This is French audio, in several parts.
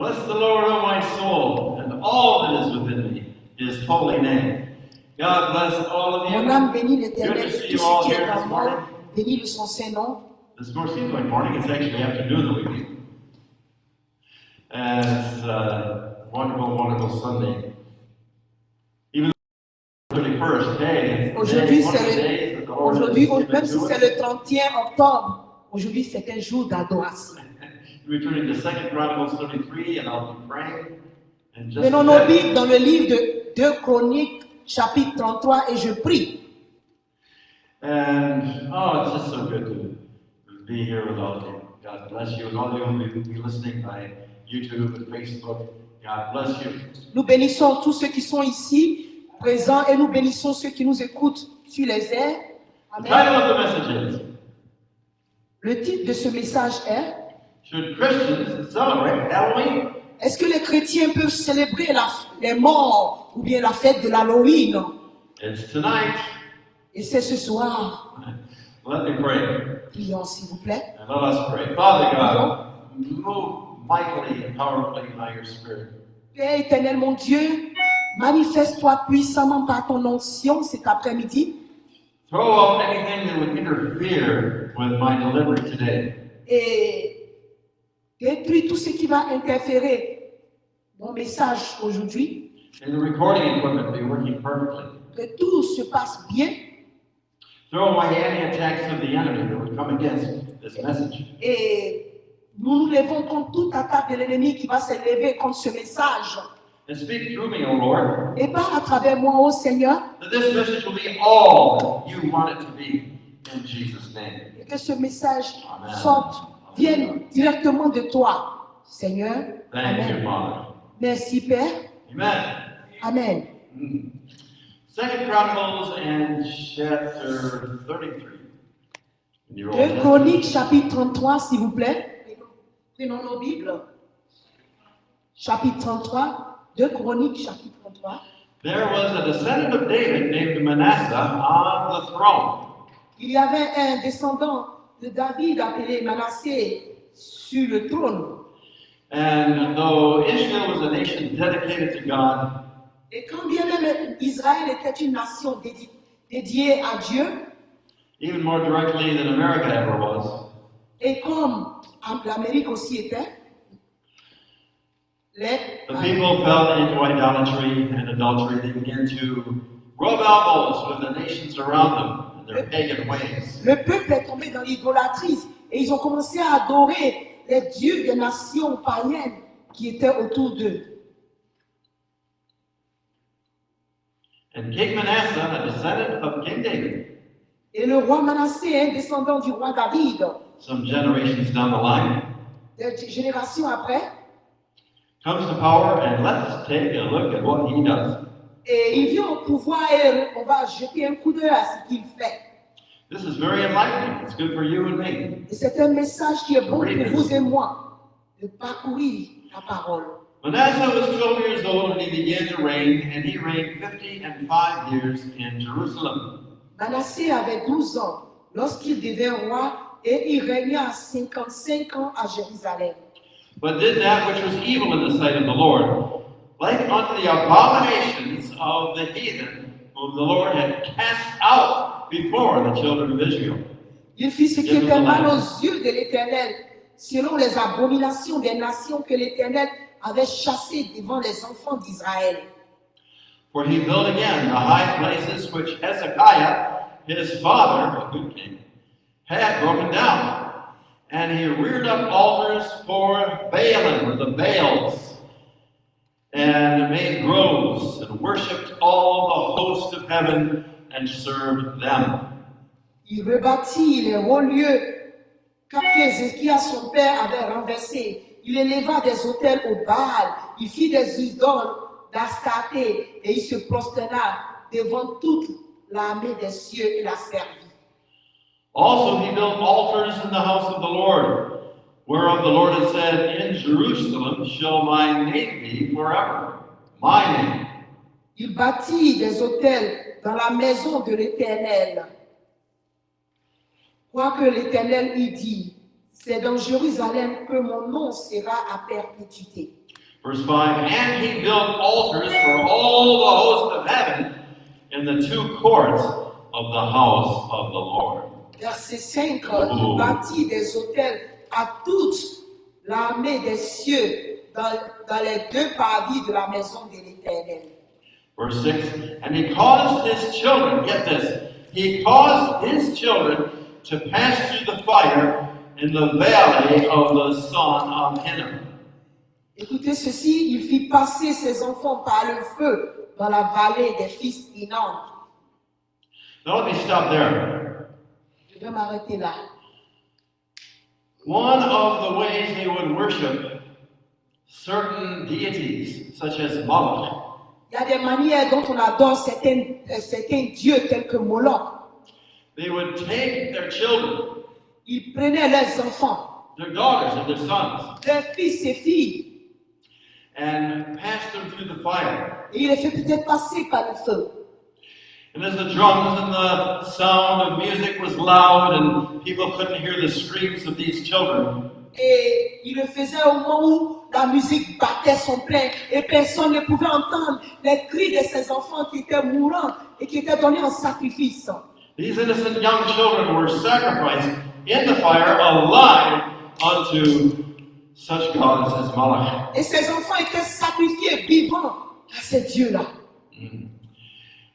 Bless the Lord, O my soul, and all that is within me, his holy name. God bless all of you. Mon âme bénit Good l'Éternel, to et see tout you ce all qui here est this en moi, morning. bénit le son Saint-Nom. This morning seems like morning, it's actually afternoon that we meet. And it's a wonderful, wonderful Sunday. Even though it's the 31st day, Aujourd'hui, one of the days that the Lord has given même si to c'est us. le 31 octobre, aujourd'hui c'est un jour d'adoration. We're turning to 2 Chronicles 33, and I'll be praying. And just Prenons a nos bit. Bibles dans le livre de 2 Chroniques, chapitre 33, et je prie. And it's just so good to be here with all of you. God bless you, and all of you who will be listening by YouTube and Facebook. God bless you. Nous bénissons tous ceux qui sont ici, présents, et nous bénissons ceux qui nous écoutent sur les airs. The title Amen. of the message is, Le titre de ce message est: Should Christians celebrate Halloween? est-ce que les chrétiens peuvent célébrer les morts ou bien la fête de l'Halloween? It's tonight. Et c'est ce soir. Let me pray. Prions, s'il vous plaît. And let us pray. Father God, move mightily and powerfully by your Spirit. Père éternel, mon Dieu, manifeste-toi puissamment par ton onction cet après-midi Throw out anything that would interfere with my delivery today. et détruis tout ce qui va interférer mon message aujourd'hui, And the recording equipment be working perfectly. que tout se passe bien Throw away any attacks of the enemy that would come against this message. et nous nous levons contre toute attaque de l'ennemi qui va se lever contre ce message. And speak through me, O Lord, Et parle à travers moi, ô Seigneur, that this message will be all that you want it to be. In Jesus' name. et que ce message Amen. sorte, vienne directement de toi, Seigneur. Thank you, Amen. Father. Merci, Père. Amen. Amen. Second Chronicles and chapter 33. In your Old 2 Testament. Chroniques, chapitre 33, s'il vous plaît. Prenons nos Bibles. Chapitre 33. 2 Chroniques, chapitre 33. There was a descendant of David named Manasseh on the throne. Il y avait un descendant de David appelé Manassé sur le trône. And though Israel was a nation dedicated to God, Et quand bien même Israël était une nation dédiée à Dieu, even more directly than America ever was, et comme l'Amérique aussi était, the people fell into idolatry and adultery. They began to rub elbows with the nations around them and their pagan ways. le peuple est tombé dans l'idolâtrie et ils ont commencé à adorer les dieux des nations païennes qui étaient autour d'eux. And King Manasseh, a descendant of King David, Et le roi Manassé est un descendant du roi David. some generations down the line, Des générations après, comes to power, and let's take a look at what he does. et il vient au pouvoir et on va jeter un coup d'œil à ce qu'il fait. This is very enlightening. It's good for you and me. Et c'est un message qui est bon pour vous et moi, de parcourir la parole. Manasseh was 12 years old and he began to reign, and he reigned 55 years in Jerusalem. Manassé avait 12 ans lorsqu'il devint roi et il régna 55 ans à Jérusalem. But did that which was evil in the sight of the Lord, like unto the abominations of the heathen, whom the Lord had cast out before the children of Israel. Il fit ce qui était mal aux yeux de l'Éternel, selon les abominations des nations que l'Éternel avait chassées devant les enfants d'Israël. For he built again the high places which Hezekiah, his father, a good king, had broken down. And he reared up altars for Baalim, or the Baals, and made groves, and worshipped all the hosts of heaven, and served them. Il rebâtit les hauts lieux qu'Ézéchias son père avait renversés. Il éleva des autels au Baal. Il fit des idoles d'Astarté et il se prosterna devant toute l'armée des cieux et la servit. Also he built altars in the house of the Lord, whereof the Lord had said, In Jerusalem shall my name be forever. My name. Il bâtit des autels dans la maison de l'Éternel. Quoique l'Éternel lui dit, c'est dans Jérusalem que mon nom sera à perpétuité. Verse 5, and he built altars for all the hosts of heaven in the two courts of the house of the Lord. Verset 5, il bâtit des autels à toute l'armée des cieux dans les deux parvis de la maison de l'Éternel. Verse 6, and he caused his children, get this, he caused his children to pass through the fire in the valley of the son of Hinnom. Écoutez ceci, il fit passer ses enfants par le feu dans la vallée des fils d'Hinnom. Now let me stop there. Je vais m'arrêter là. One of the ways they would worship certain deities, such as Moloch, Il y a des manières dont on adore certains dieux tels que Moloch. they would take their children, Ils prenaient leurs enfants, their daughters and their sons, leurs fils et filles, and pass them through the fire. et ils les faisaient passer par le feu. And as the drums and the sound of music was loud and people couldn't hear the screams of these children, Et il le faisait au moment où la musique battait son plein et personne ne pouvait entendre les cris de ces enfants qui étaient mourants et qui étaient donnés en sacrifice. these innocent young children were sacrificed in the fire alive unto such gods as Moloch. Et ces enfants étaient sacrifiés vivants à ces dieux-là.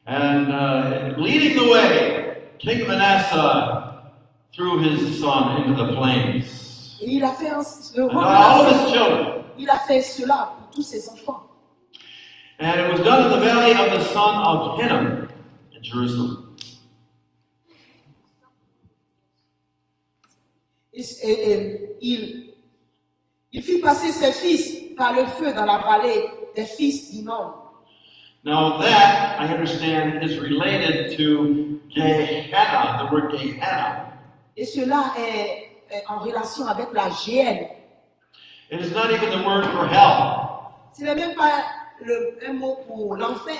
And leading the way, King Manasseh threw his son into the flames. Et il a fait le And roi all of Manassé, his children. il a fait cela pour tous ses enfants. And it was done in the valley of the son of Hinnom in Jerusalem. Il fit passer ses fils par le feu dans la vallée des fils d'Hinnom. Now that, I understand, is related to Gehenna, the word Gehenna. Et cela est en relation avec la géhenne. It is not even the word for hell. Ce n'est même pas un mot pour l'enfer.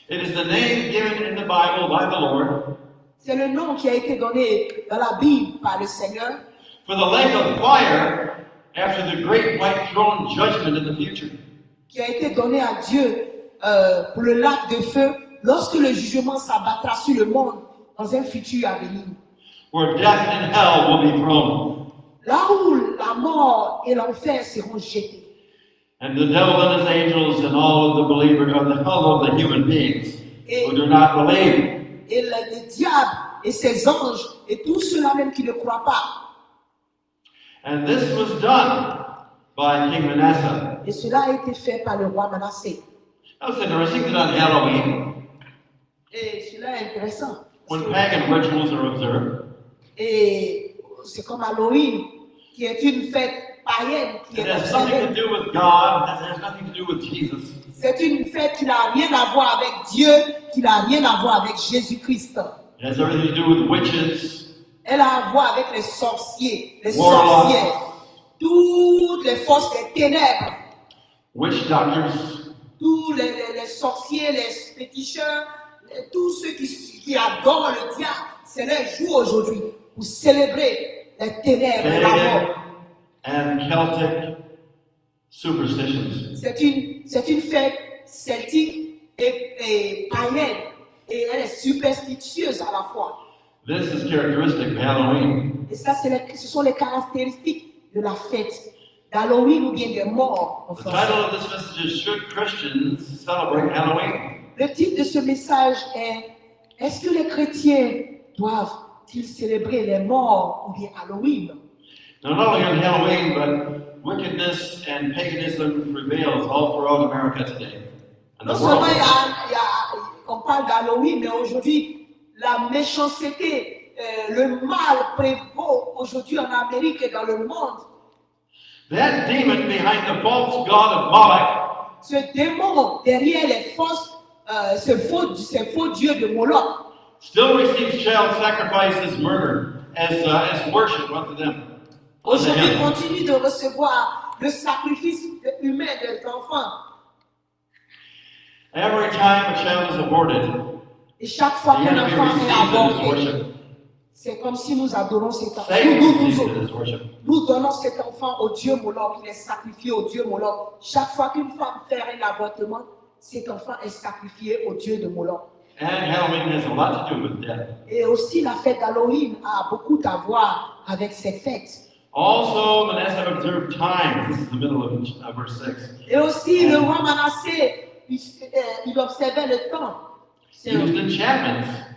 It is the name given in the Bible by the Lord C'est le nom qui a été donné dans la Bible par le Seigneur for the lake of fire after the great white throne judgment in the future. qui a été donné à Dieu pour le lac de feu lorsque le jugement s'abattra sur le monde dans un futur à venir. Where death and hell will be thrown. Là où la mort et l'enfer seront jetés. And the devil and his angels and all of the believers, all of the human beings who do not believe. Et le diable et ses anges et tous ceux-là même qui ne croient pas. And this was done by King Manasseh. Et cela a été fait par le roi Manassé. Now it's interesting that on Halloween, Et cela est intéressant. when pagan rituals are observed, Et c'est comme Halloween, qui est une fête païenne qui it est has nothing to observée. do with God, it has nothing to do with Jesus. C'est une fête qui n'a rien à voir avec Dieu, qui n'a rien à voir avec Jésus-Christ. It has everything to do with witches, Elle a à voir avec les sorciers, les Warlocks. sorcières, toutes les forces des ténèbres, witch doctors, tous les sorciers, les féticheurs, tous ceux qui adorent le diable. C'est leur jour aujourd'hui pour célébrer les ténèbres et la pagan, mort. and Celtic superstitions. C'est une fête celtique et païenne. Et elle est superstitieuse à la fois. This is characteristic of Halloween. Et ça, ce sont les caractéristiques de la fête d'Halloween ou bien des morts en The français. title of this message is Should Christians Celebrate Halloween? Le titre de ce message est Est-ce que les chrétiens doivent-ils célébrer les morts ou bien Halloween? Now, not only on Halloween, but wickedness and paganism prevails all throughout America today. And Non the seulement world. on parle d'Halloween, mais aujourd'hui, la méchanceté, le mal prévaut aujourd'hui en Amérique et dans le monde. That demon behind the false god of Moloch Ce démon derrière les fausses, ce faux dieu de Moloch still receives child sacrifice as murder, as worship unto them. aujourd'hui continue de recevoir le sacrifice humain des enfants. Every time a child is aborted, Et chaque fois the qu'un enemy enfant est receives it as avorté, worship. C'est comme si nous adorons cet enfant. Satan Nous, sees it as worship. nous donnons cet enfant au Dieu Moloch, il est sacrifié au Dieu Moloch. Chaque fois qu'une femme fait un avortement, cet enfant est sacrifié au Dieu de Moloch. And Halloween has a lot to do with death. Et aussi la fête d'Halloween a beaucoup à voir avec ces fêtes. Also, Manasseh observed times. This is the middle of verse 6. Et aussi le roi Manassé, il observait le temps. He used enchantments.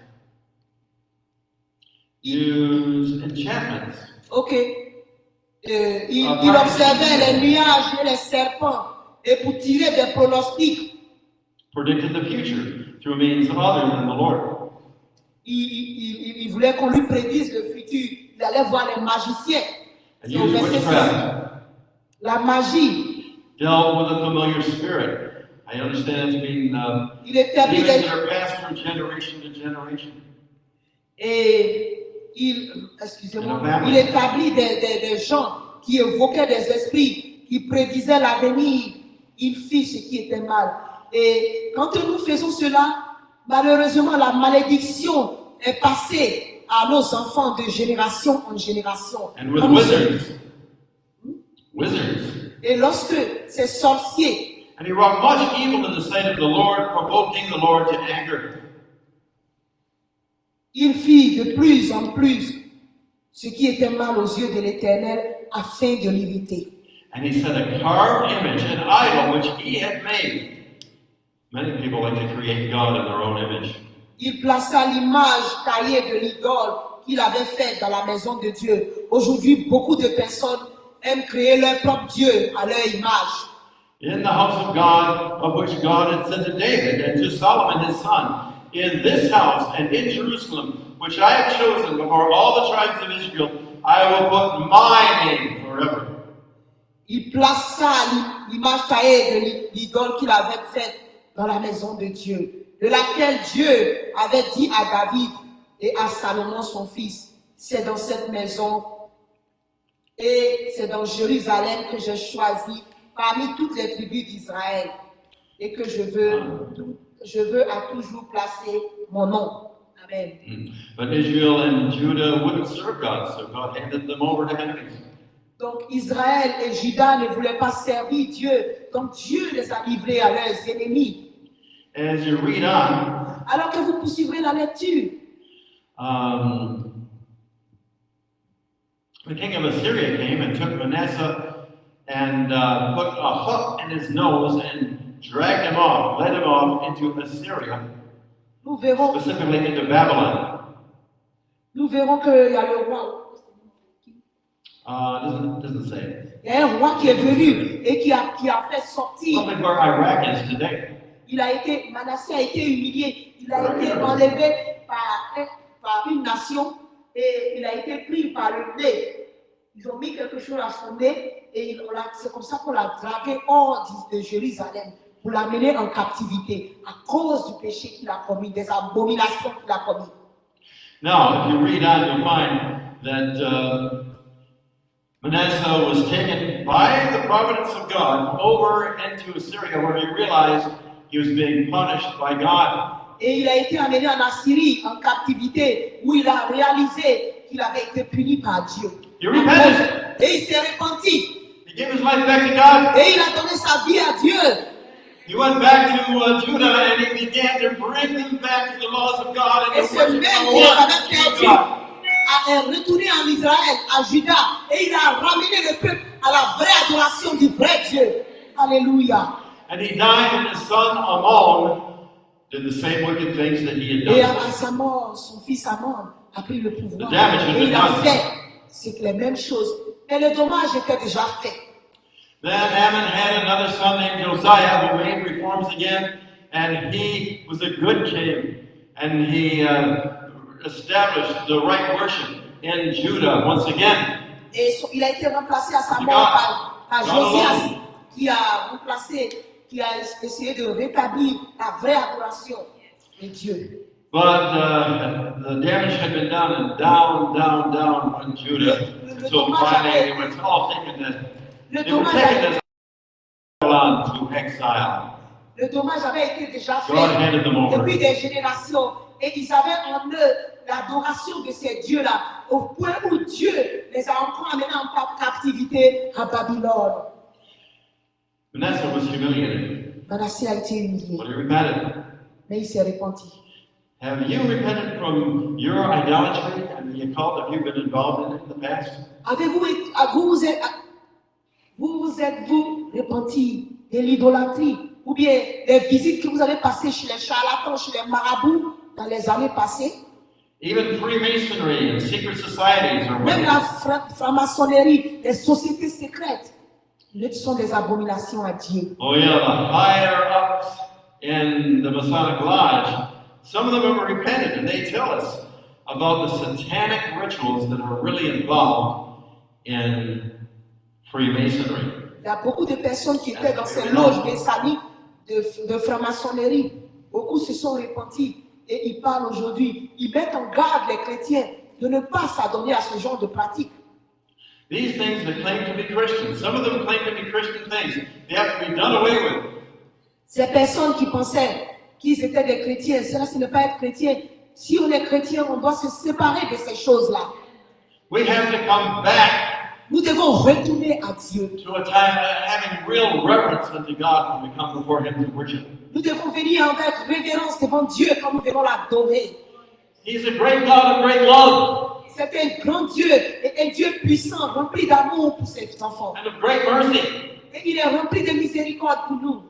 Used enchantments. Ok. Il observait les nuages et les serpents. Et pour tirer des pronostics, Predicted the future through means other than the Lord. il voulait qu'on lui prédise le futur. Il allait voir les magiciens. And C'est au used verset 6. witchcraft. La magie. Dealt with a familiar spirit. I understand it's been Il établit demons des, that are passed from generation to generation. et il établit des gens qui évoquaient des esprits, qui prédisaient l'avenir. Il fit ce qui était mal. Et quand nous faisons cela, malheureusement, la malédiction est passée à nos enfants de génération en génération. And with wizards. Wizards. Et lorsque ces sorciers, And he wrought much evil in the sight of the Lord, provoking the Lord to anger. il fit de plus en plus ce qui était mal aux yeux de l'Éternel afin de l'irriter. And he set a carved image, an idol which he had made. Many people like to create God in their own image. Il plaça l'image taillée de l'idole qu'il avait faite dans la maison de Dieu. Aujourd'hui, beaucoup de personnes aiment créer leur propre Dieu à leur image. In the house of God, of which God had said to David and to Solomon his son, in this house and in Jerusalem, which I have chosen before all the tribes of Israel, I will put my name forever. Il plaça l'image taillée de l'idole qu'il avait faite dans la maison de Dieu, de laquelle Dieu avait dit à David et à Salomon son fils, c'est dans cette maison et c'est dans Jérusalem que j'ai choisi parmi toutes les tribus d'Israël et que je veux à toujours placer mon nom. Amen. But Israel and Judah wouldn't serve God, so God handed them over to enemies. Donc Israël et Juda ne voulaient pas servir Dieu, donc Dieu les a livrés à leurs ennemis. As you read on, Alors que vous poursuivrez la lecture, the king of Assyria came and took Manasseh and put a hook in his nose and dragged him off, led him off into Assyria, nous verrons specifically into Babylon. qu'il y a le roi. Doesn't say. Il y a un roi qui est venu et qui a fait sortir. Probably where Iraq is today. Manassé a été humilié, il a été enlevé par une nation et il a été pris par le nez. Ils ont mis quelque chose à son nez et c'est comme ça qu'on l'a dragué hors de Jérusalem pour l'amener en captivité à cause du péché qu'il a commis, des abominations qu'il a commis. Now, if you read on, you'll find that Manasseh was taken by the providence of God over into Assyria, where he realized he was being punished by God. Et il a été amené en Assyrie, en captivité, où il a réalisé qu'il avait été puni par Dieu. He repented. Et il s'est repenti. He gave his life back to God. Et il a donné sa vie à Dieu. He went back to Judah and he began to bring them back to the laws of God and Et to ce worship même the qui one avait true perdu God. est retourné en Israël, à Juda, et il a ramené le peuple à la vraie adoration du vrai Dieu. Alléluia. And he died, and his son Ammon did the same wicked things that he had Et done. à sa mort, son fils Amon a pris le pouvoir. The damage had Et been il a done. fait c'est les mêmes choses. Et le dommage était déjà fait. Then Ammon had another son named Josiah who made reforms again, and he was a good king, and he established the right worship in Judah once again. Et il a été remplacé à sa mort par Josias, qui a essayé de rétablir la vraie adoration de Dieu. But the damage had been done, and down went Judah. So finally they were all taken as Babylon to exile. Le dommage avait été déjà God fait handed them over. depuis des générations et ils avaient en eux l'adoration de ces dieux-là, au point où Dieu les a encore amenés en captivité à Babylone. Manasseh was humiliated, Manassé a été humilié, but he repented. mais il s'est repenti. Have you repented from your idolatry and the occult? Have you been involved in it in the past? Vous êtes-vous repenti de l'idolâtrie ou bien des visites que vous avez passées chez les charlatans, chez les marabouts dans les années passées? Even Freemasonry and secret societies are Même wicked. la franc-maçonnerie, les sociétés secrètes, ce sont des abominations à Dieu. Oh yeah, the higher ups in the Masonic Lodge, some of them have repented and they tell us about the satanic rituals that are really involved in Freemasonry. Il y a beaucoup de personnes qui étaient dans ces loges messianiques de franc-maçonnerie. Beaucoup se sont repentis et ils parlent aujourd'hui. Ils mettent en garde les chrétiens de ne pas s'adonner à ce genre de pratiques. These things that claim to be Christian, some of them claim to be Christian things, they have to be done away with. Ces personnes qui pensaient qu'ils étaient des chrétiens, cela ce n'est pas être chrétien. Si on est chrétien, on doit se séparer de ces choses-là. We have to come back Nous devons retourner à Dieu. to a time of having real reverence unto God when we come before Him to worship. Nous devons venir avec révérence devant Dieu quand nous venons l'adorer. He's a great God of great love C'est un grand Dieu et un Dieu puissant, rempli d'amour pour ses enfants. and of great mercy. Et il est rempli de miséricorde pour nous.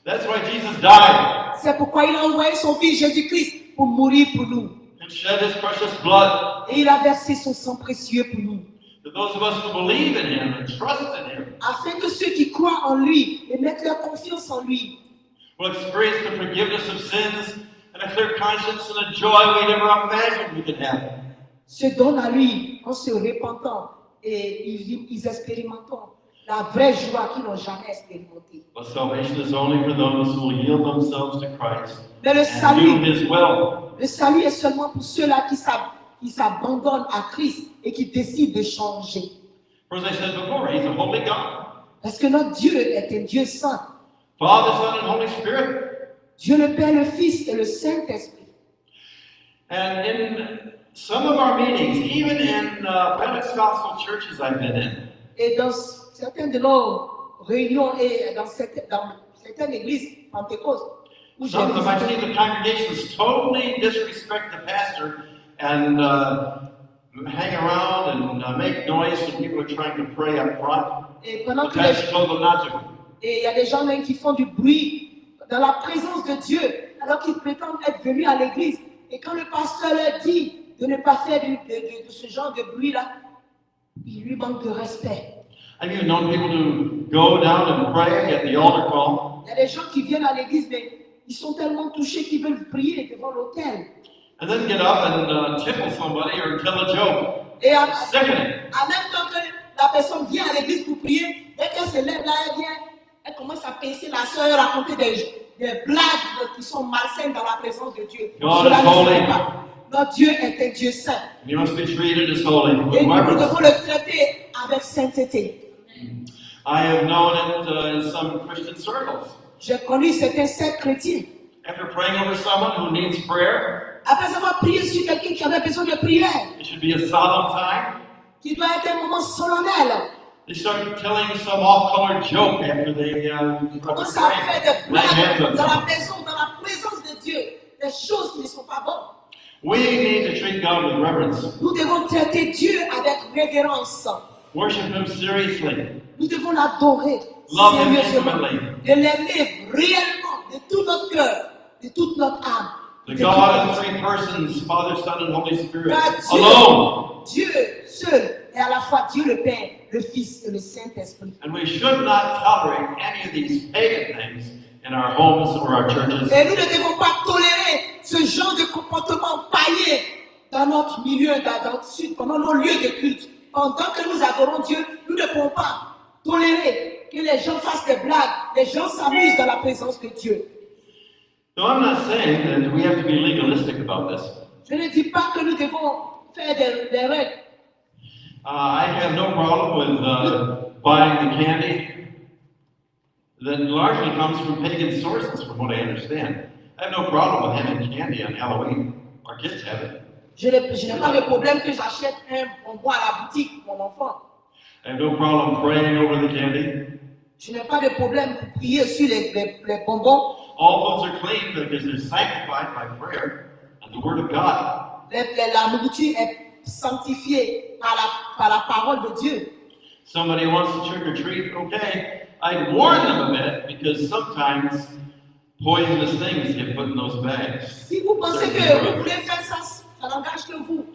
That's why Jesus died C'est pourquoi il a envoyé son Fils Jésus-Christ pour mourir pour nous. and shed His precious blood. Et il a versé son sang précieux pour nous. That those of us who believe in Him and trust in Him Afin que ceux qui croient en lui et mettent leur confiance en lui will experience the forgiveness of sins and a clear conscience and a joy we never imagined we could have. se donnent à lui en se repentant et ils expérimentent la vraie joie qu'ils n'ont jamais expérimentée. But salvation is only for those who will yield themselves to Christ Mais le and do salut, His will. le salut est seulement pour ceux-là qui s'abandonnent à Christ et qui décident de changer. For as I said before, He's a holy God. Parce que notre Dieu est un Dieu saint. Father, Son, and Holy Spirit. Dieu le Père, le Fils et le Saint-Esprit. And in some of our meetings, even in Pentecostal churches I've been in, Et dans certaines de nos réunions et dans certaines églises pentecôtes, où j'ai some of them I've visité, seen the congregations totally disrespect the pastor and hang around and make noise when people are trying to pray up front. et pendant The que les pastor told them not to. Et il y a des gens même qui font du bruit dans la présence de Dieu, alors qu'ils prétendent être venus à l'église. Et quand le pasteur leur dit de ne pas faire de ce genre de bruit-là, il lui manque de respect. Have you known people to go down and pray at the altar call Il y a des gens qui viennent à l'église, mais ils sont tellement touchés qu'ils veulent prier devant l'autel. and then get up and tickle somebody or tell a joke? Et en Sickening. même temps que la personne vient à l'église pour prier, dès qu'elle se lève là, elle vient, elle commence à pincer la sœur, raconter des blagues qui sont malsaines dans la présence de Dieu. God Cela is ne se holy. fait pas. Notre Dieu est un Dieu saint. You must be treated as holy with Et nous reverence. devons le traiter avec sainteté. I have known it in some Christian circles. J'ai connu certains saints chrétiens. After praying over someone who needs prayer, Après avoir prié sur quelqu'un qui avait besoin de prière, it should be a solemn time. qui doit être un moment solennel, They start telling some off-color joke after they commence à faire des lay hands blagues on dans la them. maison, dans la présence de Dieu, des choses qui ne sont pas bonnes. We need to treat God with reverence. Nous devons traiter Dieu avec révérence. Worship Him seriously. Nous devons l'adorer Love Him sérieusement, intimately. de l'aimer réellement, de tout notre cœur, de toute notre âme. The de God toute of notre- three persons, Father, Son, and Holy Spirit, God, Dieu. alone. Dieu seul et à la fois Dieu le Père, le Fils et le Saint-Esprit. And we should not tolerate any of these pagan things in our homes or our churches. Et nous ne devons pas tolérer ce genre de comportement païen dans notre milieu, pendant nos lieux de culte. Pendant que nous adorons Dieu, nous ne pouvons pas tolérer que les gens fassent des blagues, les gens s'amusent dans la présence de Dieu. So I'm not saying that we have to be legalistic about this. Je ne dis pas que nous devons faire des règles. I have no problem with buying the candy that largely comes from pagan sources, from what I understand. I have no problem with having candy on Halloween Our kids have it. Je n'ai pas de problème que j'achète un bonbon à la boutique pour mon enfant. I have no problem praying over the candy. Je n'ai pas de problème pour prier sur les bonbons. All foods are clean because they're sanctified by prayer and the Word of God. La nourriture est sanctifiée par la parole de Dieu. Somebody wants to trick or treat, okay. I'd warn them a bit because sometimes poisonous things get put in those bags. Si vous pensez que vous voulez faire ça, ça n'engage que vous.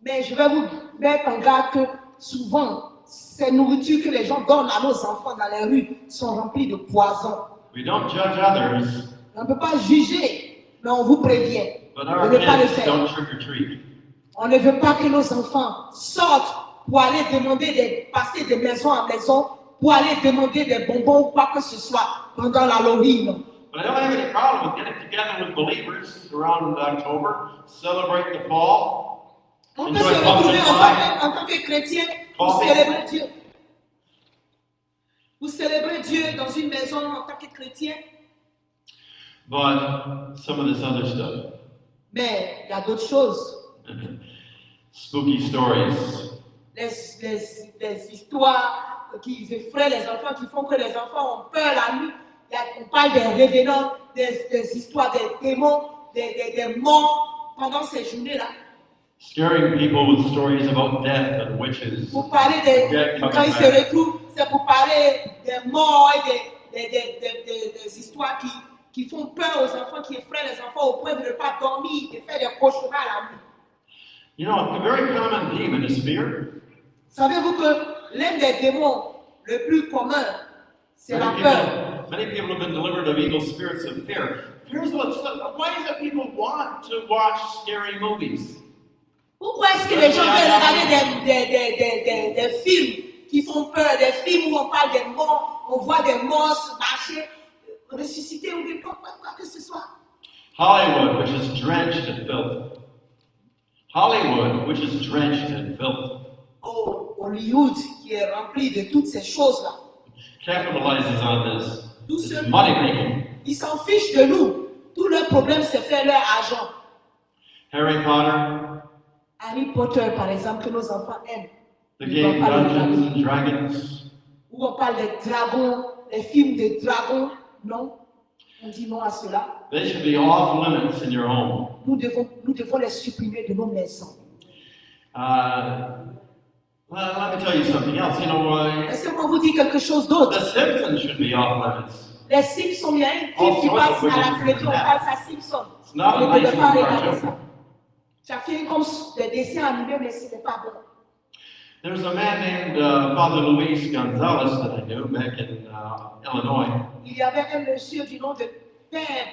Mais je vais vous mettre en garde que souvent, ces nourritures que les gens donnent à nos enfants dans les rues sont remplies de poison. We don't judge others, On ne peut pas juger, mais on vous prévient but de our ne pas le kids faire. don't trick or treat. On ne veut pas que nos enfants sortent pour aller passer de maison en maison, pour aller demander des bonbons ou quoi que ce soit pendant l'Halloween. But I don't have any problem with getting together with believers around October, celebrate the fall, On peut enjoy se retrouver pumpkin pie. en tant que chrétien pour Coffee. célébrer Dieu. Vous célébrez Dieu dans une maison en tant que chrétien, But some of this other stuff, mais il y a d'autres choses. spooky stories, Les histoires qui effraient les enfants, qui font que les enfants ont peur la nuit. On parle des révélations, des histoires des démons, des morts pendant ces journées-là. scaring people with stories about death and witches. Pour parler quand ils se retrouvent, c'est pour parler des morts et des histoires qui font peur aux enfants, qui effraient les enfants au point de ne pas dormir, de faire des cauchemars la nuit. You know, a very common demon is fear. Savez-vous que l'un des démons le plus commun, c'est la peur. Many people have been delivered of evil spirits of fear. Here's why is it people want to watch scary movies? Pourquoi est-ce que les gens veulent regarder des films qui font peur, des films où on parle des morts, on voit des morts marcher, ressusciter ou des quoi que ce soit? Hollywood, which is drenched in filth. Hollywood, which is drenched in filth, Oh, Hollywood qui est rempli de toutes ces choses-là. capitalizes on this. Tout It's ce money making. ils s'en fichent de nous. Tout leur problème, c'est faire leur argent. Harry Potter, Harry Potter, par exemple, que nos enfants aiment. the game Dungeons and Dragons, Où on parle des dragons, des films des dragons. Non, on dit non à cela. they should be off limits in your home. Nous devons les supprimer de nos maisons. Well, let me tell you something else. You know, Est-ce que moi vous dire quelque chose d'autre? the Simpsons should be off limits. Les Simpsons, il y a un film qui passe à la télévision, on parle à Simpson. It's not a On ne nice peut pas movie, regarder cartoon. ça. Ça fait comme des dessins animés, mais ce n'est pas bon. There's a man named Father Luis Gonzalez that I knew back in Illinois. Il y avait un monsieur du nom de Père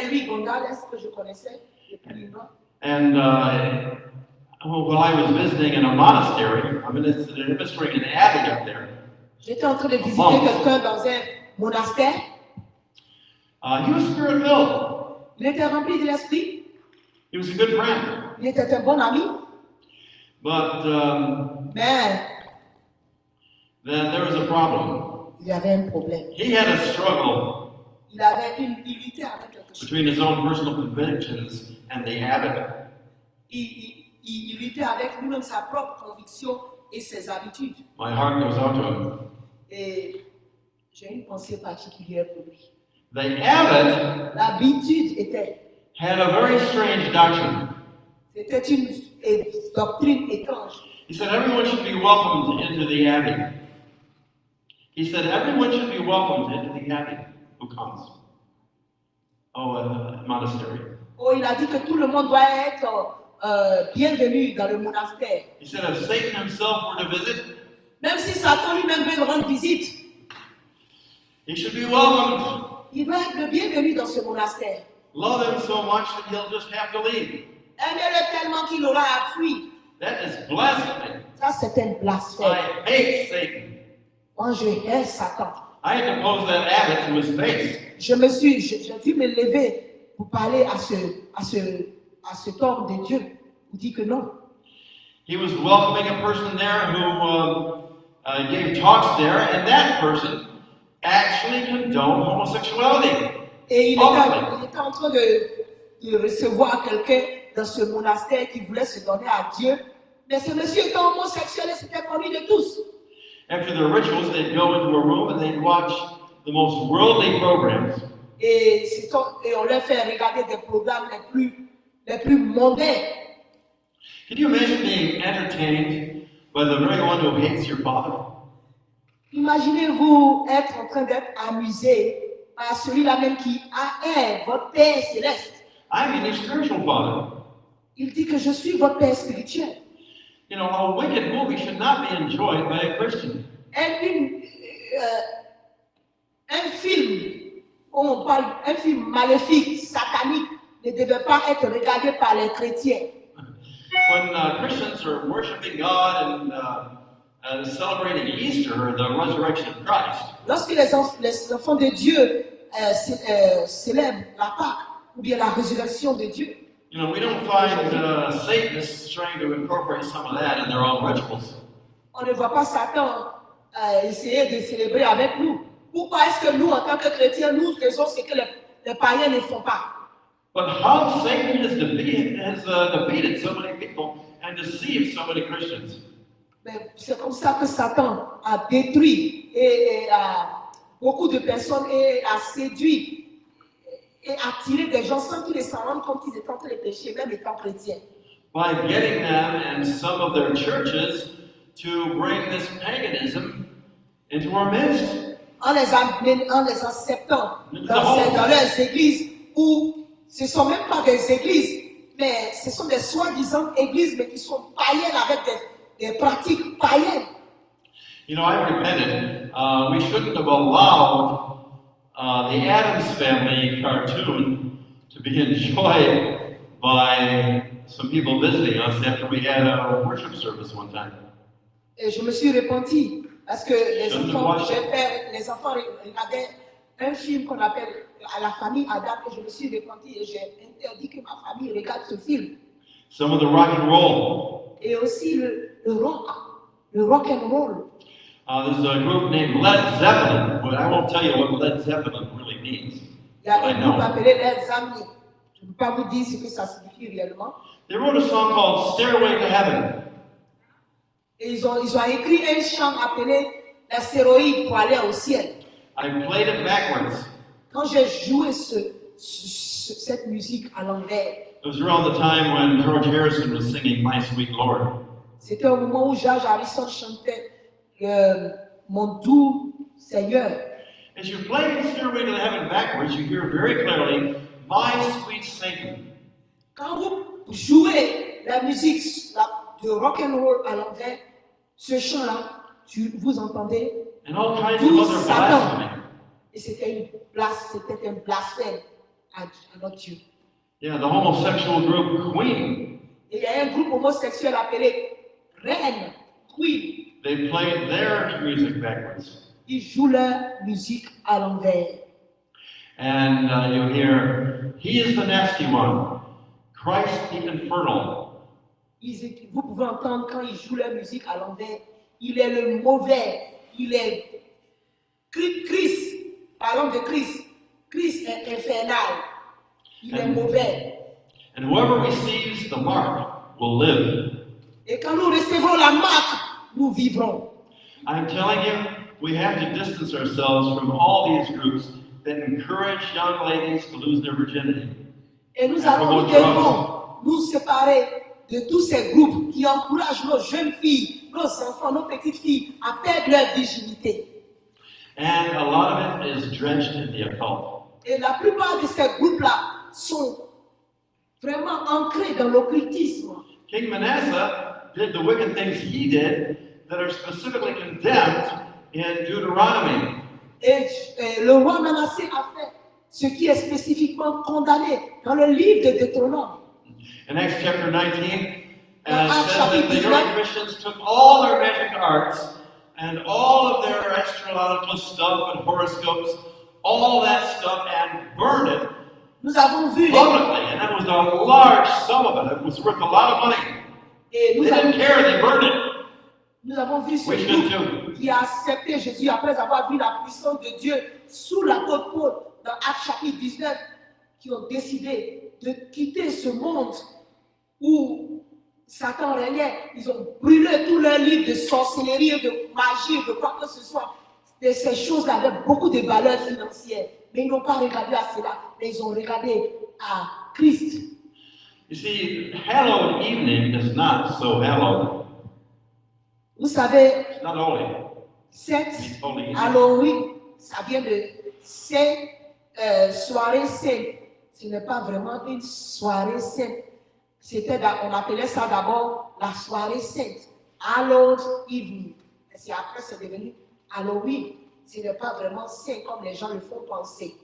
Louis Gonzalez que je connaissais depuis longtemps. And when I was visiting in a monastery, I'm administering an abbey up there. J'étais en train de visiter quelqu'un dans un monastère. He was spirit-filled. Il était rempli de l'esprit. He was a good friend. Il était un bon ami. But Mais then there was a problem. il y avait un problème. He had a struggle Il luttait avec quelque chose. between his own personal convictions and the abbot. Il luttait avec lui-même sa propre conviction et ses habitudes. My heart goes out to him. Et j'ai une pensée particulière pour lui. The abbot L'habitude had a very strange doctrine. c'était une doctrine étrange. He said everyone should be welcomed into the abbey. He said everyone should be welcomed into the abbey who comes. Monastery. Oh, il a dit que tout le monde doit être bienvenu dans le monastère. He said if Satan himself were to visit, Même si Satan lui-même veut rendre visite, he should be welcomed. il doit être le bienvenu dans ce monastère. Love him so much that he'll just have to leave. Aimez-le tellement qu'il aura à fuir. That is blasphemy. Ça, c'est un blasphème. I hate Satan. Moi, je hais Satan. I had to pose that abbot to his face. J'ai dû me lever pour parler à cet homme de Dieu, pour dire que non. He was welcoming a person there who gave talks there, and that person actually condoned homosexuality. Et il était en train de recevoir quelqu'un dans ce monastère qui voulait se donner à Dieu. Mais ce monsieur était homosexuel et c'était connu de tous. After their rituals, they'd go into a room and they'd watch the most worldly programs. Et on leur fait regarder des programmes les plus mondains. Can you imagine being entertained by the very one who hates your father? Imaginez-vous être en train d'être amusé par celui-là même qui est votre Père céleste. I mean, your spiritual father. Il dit que je suis votre Père spirituel. You know, a wicked movie should not be enjoyed by a Christian. Un film, on parle, un film maléfique, satanique, ne devait pas être regardé par les chrétiens. When Christians are worshiping God and celebrating Easter, the resurrection of Christ, Lorsque les enfants de Dieu célèbrent la Pâque ou bien la résurrection de Dieu, you know, we don't find Satanists trying to incorporate some of that in their own rituals. on ne voit pas Satan essayer de célébrer avec nous. Pourquoi est-ce que nous, en tant que chrétiens, nous faisons ce que les païens ne font pas? But how Satan has defeated so many people and deceived so many Christians. Mais c'est comme ça que Satan a détruit et beaucoup de personnes et a séduit et attiré des gens sans qu'ils ne s'en rendent compte qu'ils étaient en train de pécher, même étant chrétiens. By getting them and some of their churches to bring this paganism into our midst. En les acceptant dans leurs églises où ce ne sont même pas des églises, mais ce sont des soi-disant églises, mais qui sont païennes avec des pratiques païennes. You know, I repented. We shouldn't have allowed the Addams Family cartoon to be enjoyed by some people visiting us after we had a worship service one time. Et je me suis repenti parce que les enfants regardaient un film qu'on appelle à la famille Adam et je me suis repenti et j'ai interdit que ma famille regarde ce film. Some of the rock and roll. Et aussi le rock and roll. There's a group named Led Zeppelin, but I won't tell you what Led Zeppelin really means. Il y a un groupe appelé Les Amis. Je ne peux pas vous dire ce que ça signifie réellement. They wrote a song called Stairway to Heaven. Et ils ont écrit un chant appelé l'astéroïde pour aller au ciel. I played it backwards. Quand j'ai joué cette musique à l'envers, It was around the time when George Harrison was singing My Sweet Lord. c'était au moment où George Harrison chantait Mon doux Seigneur. As you play Stairway to Heaven backwards, you hear very clearly, My Sweet Satan. Quand vous jouez la musique de rock and roll à l'envers, ce chant-là, vous entendez And all kinds doux of other Satan. blasphemy. Et c'était un blasphème à notre Dieu. Yeah, the homosexual group Queen. Et il y a un groupe homosexuel appelé Reine, Queen. They played their music backwards. Ils jouent leur musique à l'envers. And you hear, He is the nasty one, Christ the infernal. Vous pouvez entendre quand ils jouent leur musique à l'envers, il est le mauvais, il est Christ, parlons de Christ, Christ est infernal, il est mauvais. And whoever receives the mark will live. Et quand nous recevrons la marque, nous vivrons. I'm telling you, we have to distance ourselves from all these groups that encourage young ladies to lose their virginity. Et nous devons nous séparer de tous ces groupes qui encouragent nos jeunes filles, nos enfants, nos petites filles à perdre leur virginité. And a lot of it is drenched in the occult. Et la plupart de ces groupes-là sont vraiment ancrés dans l'occultisme. King Manasseh did the wicked things he did that are specifically condemned in Deuteronomy. Et le roi Manassé a fait ce qui est spécifiquement condamné dans le livre de Deutéronome. In Acts chapter 19, it Acts says that the early Christians took all their magic arts and all of their astrological stuff and horoscopes, all that stuff, and burned it Nous avons vu publicly. And that was a large sum of it. It was worth a lot of money. et They didn't care, they burned it. nous avons vu ce We should groupe too. qui a accepté Jésus après avoir vu la puissance de Dieu sous la côte Paul dans Actes chapitre 19, qui ont décidé de quitter ce monde où Satan régnait. Ils ont brûlé tous leurs livres de sorcellerie, de magie, de quoi que ce soit. Et ces choses-là avaient beaucoup de valeur financière. Mais ils n'ont pas regardé à cela, mais ils ont regardé à Christ. You see, hallowed evening is not so hallowed. Vous savez, It's not holy. cette It's holy evening. Halloween, ça vient de ces soirées saintes. Ce n'est pas vraiment une soirée sainte. On appelait ça d'abord la soirée sainte. Hallowed evening. Et c'est après c'est devenu Halloween. Ce n'est pas vraiment saint comme les gens le font penser.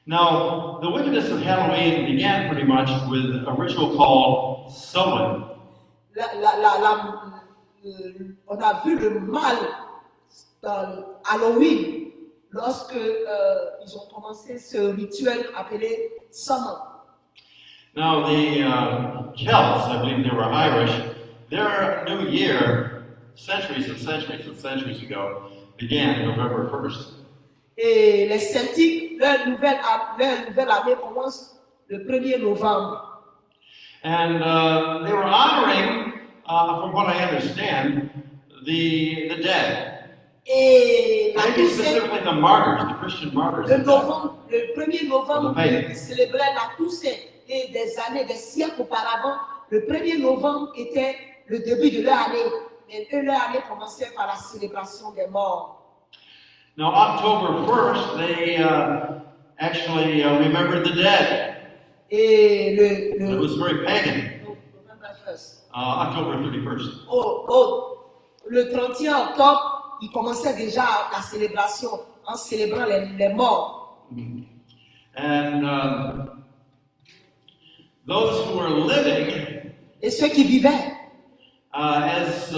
Now, the wickedness of Halloween began pretty much with a ritual called Samhain. On a vu le mal dans Halloween lorsque ils ont commencé ce rituel appelé Samhain. Now, the Celts, I believe they were Irish, their new year, centuries and centuries and centuries ago, began November 1st. Et les Celtiques, leur nouvelle année commence le 1er novembre. And they were honoring, from what I understand, the dead. Et la Maybe Toussaint, specifically the martyrs, the Christian martyrs. le 1er novembre, Okay. ils célébraient la Toussaint. Et des années, des siècles auparavant, le 1er novembre était le début de leur année. Et eux, leur année commençait par la célébration des morts. Now, October 1st, they actually remembered the dead. Et It was very pagan. November 1st. October 31st. Le 31 octobre, ils commençaient déjà la célébration en célébrant les morts. And those who were living, Et ceux qui vivaient, it's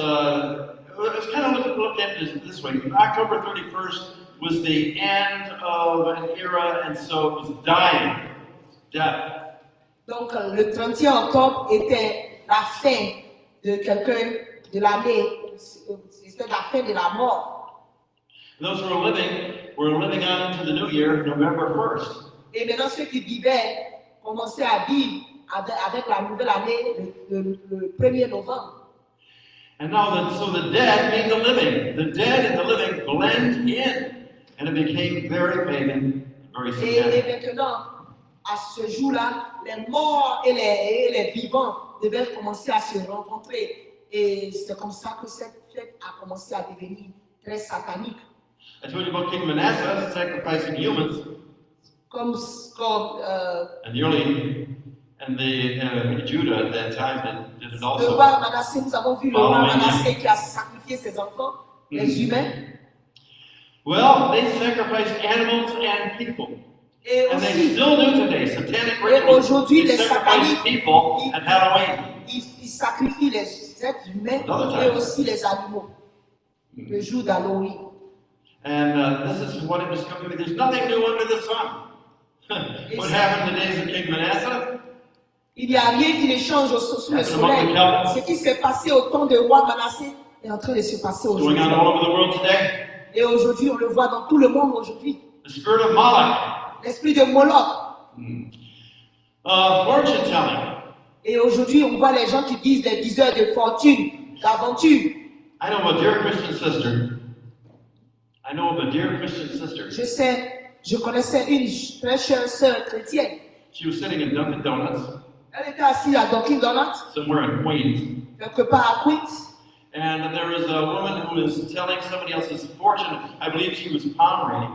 kind of looked at this way. October 31st was the end of an era, and so it was dying, death. donc le 31 octobre était la fin de quelqu'un de l'année, c'était la fin de la mort. Those who were living on into the new year, November 1st. Et maintenant ceux qui vivaient commençaient à vivre avec la nouvelle année le 1er novembre. And now, so the dead mean the living. The dead and the living blend in, and it became very pagan, very Et satanic. maintenant, à ce jour-là, les morts et les vivants devaient commencer à se rencontrer. Et c'est comme ça que cette fête a commencé à devenir très satanique. I told you about King Manasseh sacrificing humans, Comme and the Judah at that time did it le also. roi Manassé, nous avons vu le roi Manassé qui a sacrifié ses enfants, les humains. Well, they sacrificed animals and people. Et And they aussi, still do today. Satanic Et rituals. aujourd'hui, They les sacrifice sataniques, people at Halloween. ils sacrifient les êtres humains Another et time. aussi les animaux. Le jour d'Halloween. And this is what it was coming to be. There's nothing new under the sun. What happened in the days of King Manasseh? Il n'y a rien qui ne change sous le That's soleil. about to Ce qui s'est passé au temps de roi Manassé est en train de se passer Going aujourd'hui. on all over the world today. Et aujourd'hui, on le voit dans tout le monde aujourd'hui. The spirit of Moloch. L'esprit de Moloch. Fortune telling. Et aujourd'hui, on voit les gens qui disent des diseurs de fortune, d'aventure. I know of a dear Christian sister. Je connaissais une très chère sœur chrétienne. She was sitting in Dunkin' Donuts Elle était assise à Dunkin' Donuts, somewhere in Queens. quelque part à Queens. And there was a woman who was telling somebody else's fortune. I believe she was palm reading.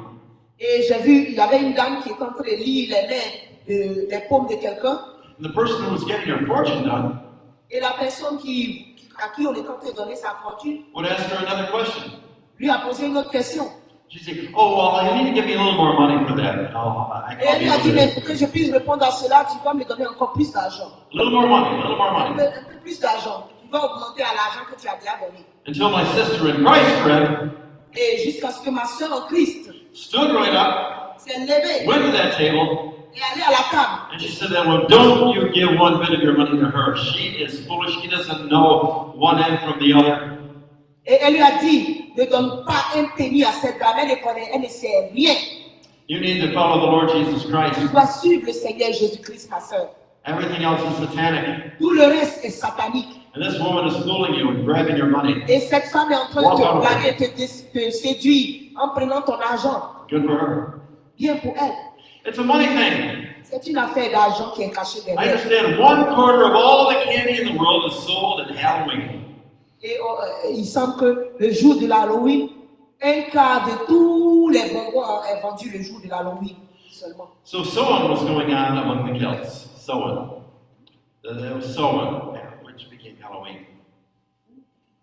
Et j'ai vu, il y avait une dame qui était en train de lire les mains, les paumes de quelqu'un. And the person who was getting her fortune done Et la personne à qui on était en train de donner sa fortune, would ask her another question. lui a posé une autre question. She'd say, "Oh, well, you need to give me a little more money for that." I Et elle lui a dit, a mais pour que je puisse répondre à cela, tu dois me donner encore plus d'argent. little more money, a little more Un money. peu plus d'argent. Tu vas augmenter à l'argent que tu as déjà donné. Until my sister in Christ, Fred, Et jusqu'à ce que ma soeur en Christ stood right up, s'est levée went to that table, et allée à la table. and she said that, "Well, don't you give one bit of your money to her. She is foolish. She doesn't know one end from the other." Et elle lui a dit, ne donne pas un penny à cette dame, elle ne sait rien. You need to follow the Lord Jesus Tu Christ. dois suivre le Seigneur Jésus-Christ, ma sœur. Everything else is satanic. Tout le reste est satanique. And this woman is fooling you and grabbing your money. Et cette femme est en train de te blaguer, te séduire en prenant ton argent. Good for her. Bien pour elle. It's a money thing. C'est une affaire d'argent qui est cachée I derrière. understand 1/4 of all the candy in the world is sold at Halloween. Et il semble que le jour de l'Halloween, un quart de tous les bonbons est vendu le jour de l'Halloween seulement. So sewing was going on among the Celts. Sewing. There was sewing, which became Halloween.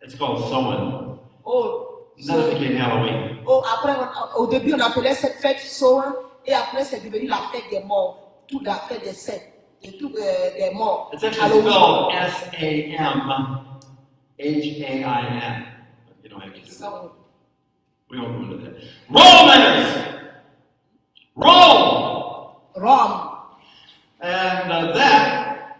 It's called sewing. Oh, Then it became Halloween. après, au début, on appelait cette fête Samhain, et après, c'est devenu la fête des morts. Toute la fête des saints, des morts. It's actually spelled S-A-M-H-A-I-N. You don't have to do that. Samhain. We won't go into that. Romans! Rome! Rome. And that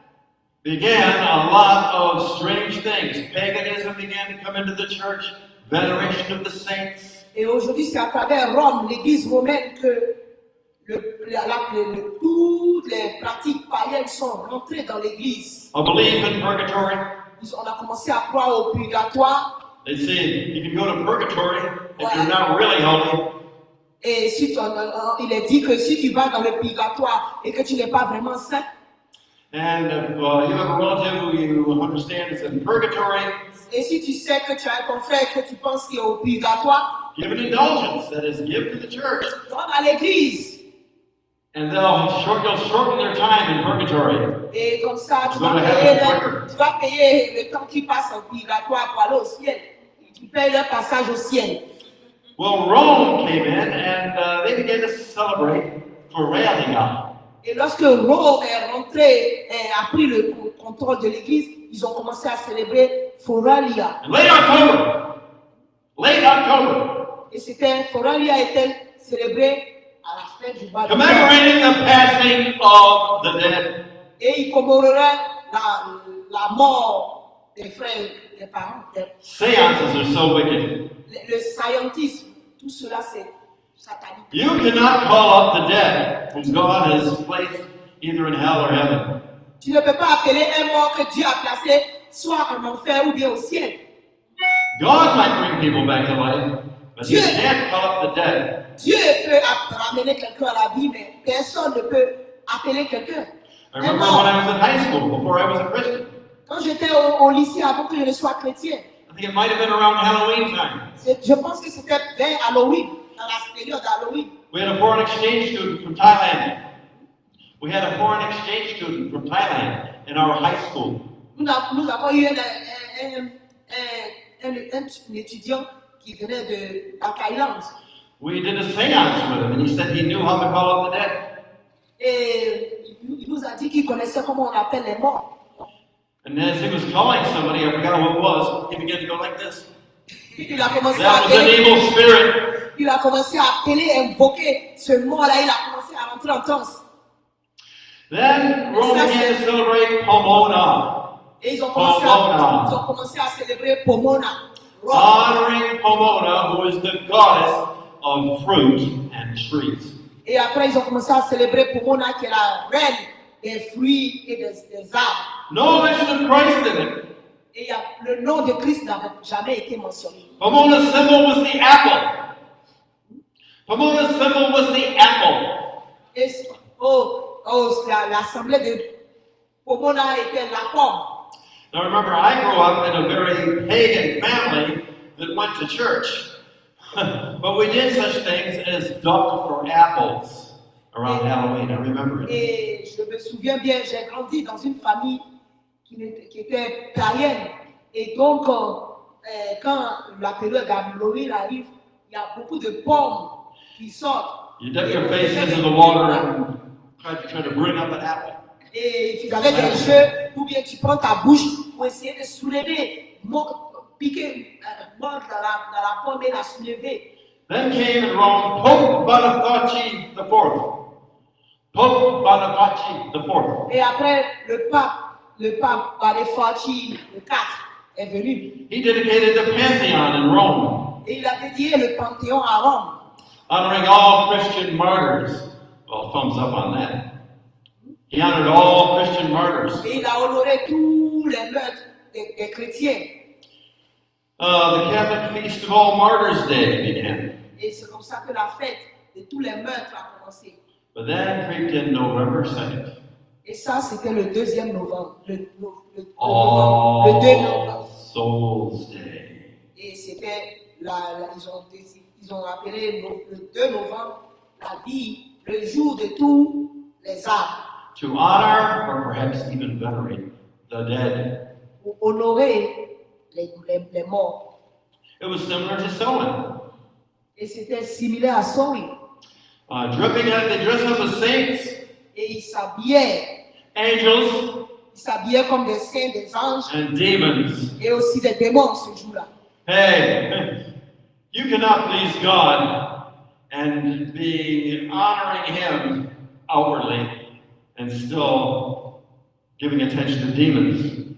began a lot of strange things. Paganism began to come into the church, veneration of the saints. Et aujourd'hui, c'est à travers Rome, l'église romaine, que toutes les pratiques païennes sont rentrées dans l'église. A belief in purgatory. On a commencé à croire au purgatoire. They say you can go to purgatory if you're not really holy. Et si il est dit que si tu vas dans le purgatoire et que tu n'es pas vraiment saint, And if you have a relative who you understand is in purgatory, et si tu sais que tu as un confrère que tu penses qu'il est au purgatoire, give an indulgence, that is, give to the church. donne à l'église. And they'll shorten their time in purgatory. Et comme ça, tu Go to vas heaven payer le temps qu'ils passent au purgatoire pour aller au ciel. Tu payes leur passage au ciel. Well, Rome came in and they began to celebrate Feralia. Et lorsque Rome est rentré et a pris le contrôle de l'église, ils ont commencé à célébrer Foralia. In late October, Et Foralia était célébré à la fin du bal. commemorating the passing of the dead. Et il commémorerait la mort des frères, des parents. Seances are so wicked. Le scientisme, tout cela c'est satanique. You cannot call up the dead whom God has placed either in hell or heaven. Tu ne peux pas appeler un mort que Dieu a placé soit en enfer ou bien au ciel. God might bring people back to life, but you can't call up the dead. Dieu peut ramener quelqu'un à la vie, mais personne ne peut appeler quelqu'un. I remember when I was in high school, before I was a Christian. Quand j'étais au lycée, avant que je ne sois chrétien, I think it might have been around Halloween time. je pense que c'était vers Halloween, dans la période d'Halloween. We had a foreign exchange student from Thailand. We had a foreign exchange student from Thailand in our high school. Nous avons eu un étudiant qui venait de la Thaïlande. We did a seance with him, and he said he knew how to call up the dead. Et il nous a dit qu'il connaissait comment on appelle les morts. And as he was calling somebody, I forgot who it was, he began to go like this. Il a commencé à That was an appeler. evil spirit. Il a commencé à appeler, invoquer ce mot-là. Il a commencé à rentrer en transe. Then Rome began to celebrate Pomona, Et ils ont commencé à célébrer Pomona. Rome. honoring Pomona, who is the goddess of fruit and trees. Et après, ils ont commencé à célébrer Pomona, qui est la reine des fruits et des arbres. No mention of Christ in it. Et le nom de Christ n'avait jamais été mentionné. Pomona's symbol was the apple. Pomona's symbol was the apple. Et l'assemblée de Pomona était la pomme. Now remember, I grew up in a very pagan family that went to church. But we did such things as duck for apples around Halloween. I remember it. Et je me souviens bien, j'ai grandi dans une famille qui était païenne. Et donc, quand la période d'Halloween arrive, il y a beaucoup de pommes qui sortent. You dip your face into the water and try to bring up an apple. Et tu avais des jeux, ou bien tu prends ta bouche pour essayer de soulever, piquer, mordre dans la pomme et la soulever. Then came in Rome Pope Boniface IV. Pope Boniface IV. Et après, le pape Boniface IV est venu. He dedicated the Pantheon in Rome. Et il a dédié le Panthéon à Rome. honoring all Christian martyrs. Well, thumbs up on that. He honored all Christian martyrs. Et il a honoré tous les meurtres des chrétiens. The Catholic Feast of All Martyrs Day began. Et c'est comme ça que la fête de tous les meurtres a commencé. But then creeped in November 2nd. Et ça, c'était le 2e novembre. Le 2 All novembre. Souls Day. Et c'était, ils ont appelé le 2 novembre la vie, le jour de tous les âmes. To honor, or perhaps even venerate, the dead. Pour honorer les morts. It was similar to Samhain. Et c'était similaire à Samhain. They dress up as saints, Et ils s'habillaient. angels, Ils s'habillaient comme des saints, des anges. and demons. Et aussi des démons ce jour-là. Hey, you cannot please God and be honoring Him outwardly and still giving attention to demons.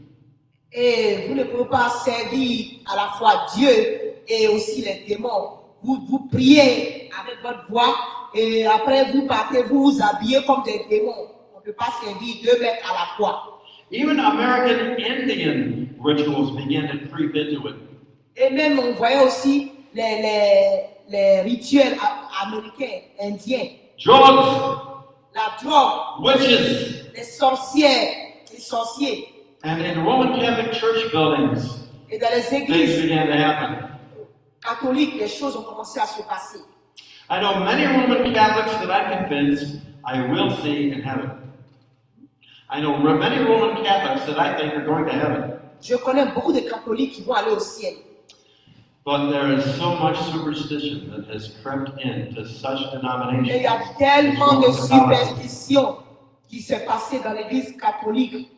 Et vous ne pouvez pas servir à la fois Dieu et aussi les démons. Vous priez avec votre voix et après vous partez, vous vous habillez comme des démons. On ne peut pas servir 2 maîtres à la fois. Even American Indian rituals began to creep into it. Et même on voyait aussi les rituels américains, indiens. Drugs, La drogue, witches, les sorcières, les sorciers. and in Roman Catholic church buildings, Et dans les things églises began to happen. catholiques, les choses ont commencé à se passer. I know many Roman Catholics that I'm convinced I will see in heaven. I know many Roman Catholics that I think are going to heaven. Je connais beaucoup de catholiques qui vont aller au ciel. But there is so much superstition that has crept into such denominations. Et il y a tellement de superstitions qui s'est passé dans l'église catholique.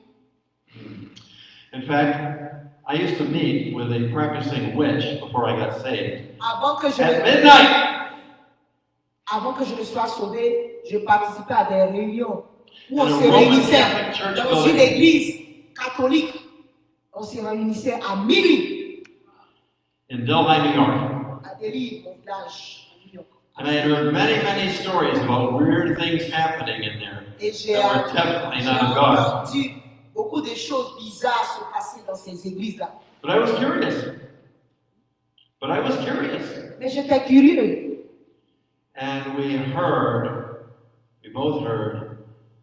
In fact, I used to meet with a practicing witch before I got saved. Avant que At midnight! je ne sois sauvé, je participais à des réunions où on In a se Roman réunissait Catholic church dans une building. église catholique. On se réunissait à minuit In Delhi, New York. à Delhi, mon village, à New York. And I had heard many, many stories about weird things happening in there Et j'ai that were definitely not of God. entendu beaucoup de choses bizarres se passer dans ces églises-là. But I was curious. Mais j'étais curieux. And we both heard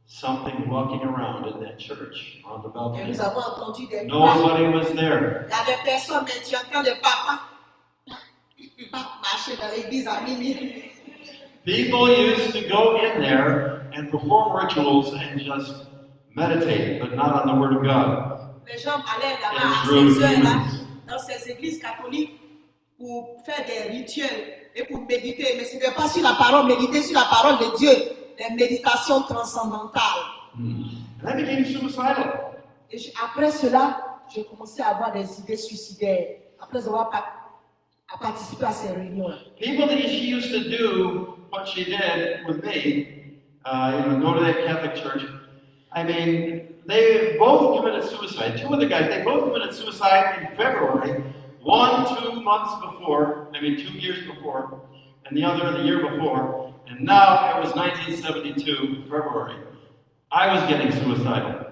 something walking around in that church on the Et balcony. nous avons entendu des pas. Nobody was there. Il y avait personne, mais tu entends des papas marcher dans l'église à minuit. People used to go in there and perform rituals and just meditate, but not on the Word of God. Les gens allaient là-bas And à through ces heures-là, demons. dans ces églises catholiques, pour faire des rituels et pour méditer. Mais ce n'était pas sur la parole, méditer sur la parole de Dieu, des méditations transcendantales. And I became suicidal. Et après cela, j'ai commencé à avoir des idées suicidaires, après avoir participé à ces réunions-là. People that she used to do what she did with me, go to that Catholic church. I mean, they both committed suicide. 2 of the guys, they both committed suicide in February. 2 months before, 2 years before, and the other the year before. And now it was 1972, February. I was getting suicidal.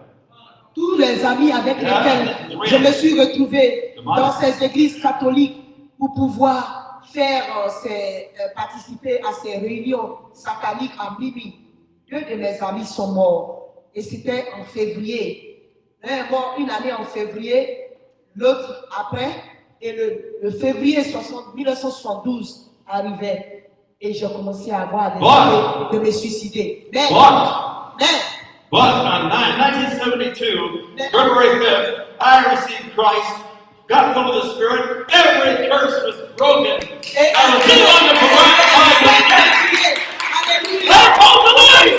Tous les amis avec lesquels je me suis retrouvé dans ces églises catholiques pour pouvoir faire participer à ces réunions sataniques en Libye. 2 de mes amis sont morts. Et c'était en février. Un est mort une année en février, l'autre après. Et le février 1972 arrivait. Et j'ai commencé à avoir des idées de me suicider. Mais But on 1972, February 5th, I received Christ, got full of the Spirit, every curse was broken. I was no longer provided by the death. I told the Lord!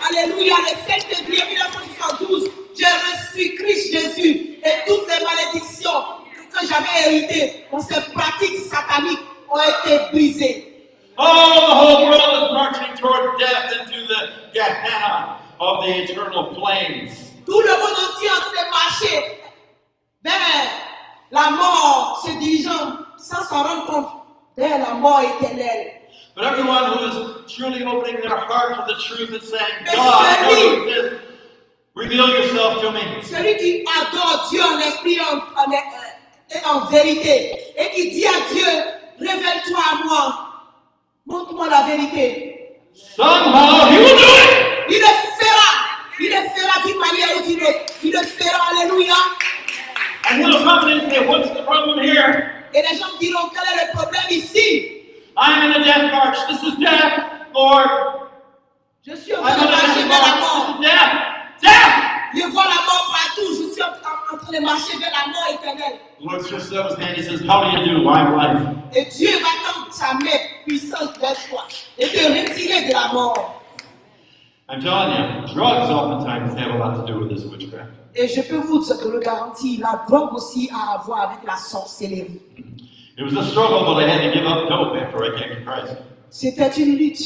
Alléluia, le 7 février 1972, j'ai reçu Christ Jésus et toutes les malédictions que j'avais héritées dans ces pratiques sataniques ont été brisées. Oh, the whole world is marching toward death into the Gehenna of the eternal flames. Tout le monde entier est en train de marcher vers la mort, se dirigeant sans s'en rendre compte vers la mort éternelle. But everyone who is truly opening their heart to the truth and saying, Mais God, I celui- know this. Reveal yourself to me. Celui qui adore Dieu en esprit et en vérité, et qui dit à Dieu, révèle-toi à moi, montre-moi la vérité. Somehow he will do it. Il le fera d'une manière ou d'une autre. Il le fera, alléluia. And he'll come in and say, what's the problem here? Et les gens diront, quel est le problème ici? I'm in a death march. This is death, Lord. Je suis en I'm train in de a marcher death vers la march. mort. This is death. Death! Je vois la mort partout. Je suis en train de marcher vers la mort éternelle. The Lord stretches out his hand. He says, how do you do? I'm life. Et Dieu va tendre sa main puissante vers toi et te retirer de la mort. I'm telling you, drugs oftentimes have a lot to do with this witchcraft. Et je peux vous le garantir, la drogue aussi a à voir avec la sorcellerie. It was a struggle, but I had to give up dope after I came to Christ. C'était une lutte.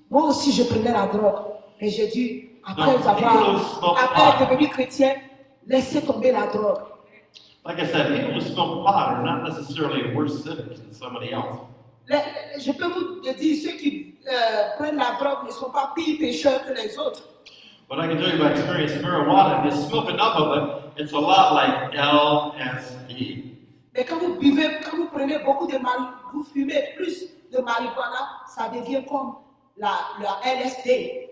Moi aussi, je prenais la drogue. Et j'ai dû, après être devenu chrétien, laisser tomber la drogue. Like I said, people who smoke pot are not necessarily worse sinners than somebody else. Je peux vous dire, ceux qui prennent la drogue ne sont pas pires pécheurs que les autres. But I can tell you by experience, marijuana, if you smoke enough of it, it's a lot like LSD. Mais quand vous buvez, quand vous prenez beaucoup de marijuana, vous fumez plus de marijuana, ça devient comme la LSD.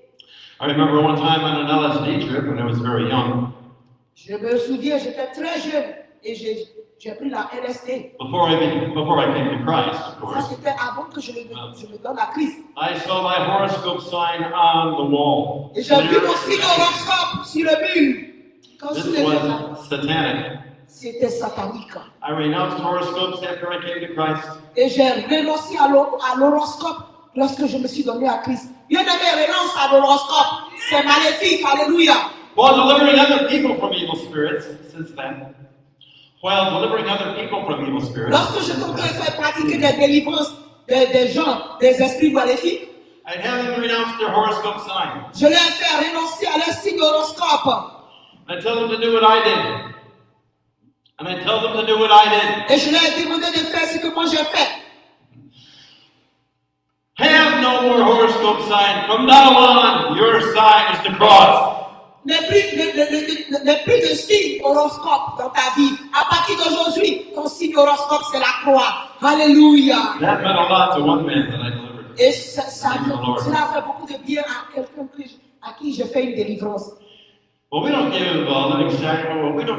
I remember one time on an LSD trip when I was very young. Je me souviens, j'étais très jeune et j'ai pris la LSD. Before I came to Christ, of Ça, course, c'était avant que je me donne à Christ. I saw my horoscope sign on the wall. Et j'ai vu mon signe horoscope sur le mur. Quand This je l'ai fait, was satanic. c'était satanique. I renounced horoscopes after I came to Christ. Et j'ai renoncé à l'horoscope lorsque je me suis donné à Christ. Bien-aimé, renonce à l'horoscope. C'est maléfique. Alléluia. While delivering other people from evil spirits, since then, Lorsque je comptais faire pratiquer des délivrances des gens, des esprits maléfiques, I'd have them renounce their horoscope sign. je leur ai fait renoncer à leur signe horoscope. I tell them to do what I did. And I tell them to do what I did. Et je leur ai demandé de faire ce que moi j'ai fait. Have no more horoscope sign. From now on, your sign is the cross. N'aie plus de signe horoscope dans ta vie. À partir d'aujourd'hui, ton signe horoscope, c'est la croix. Alléluia. That meant a lot to one man that I delivered. Et cela a fait beaucoup de bien à quelqu'un à qui je fais une délivrance. Well, we don't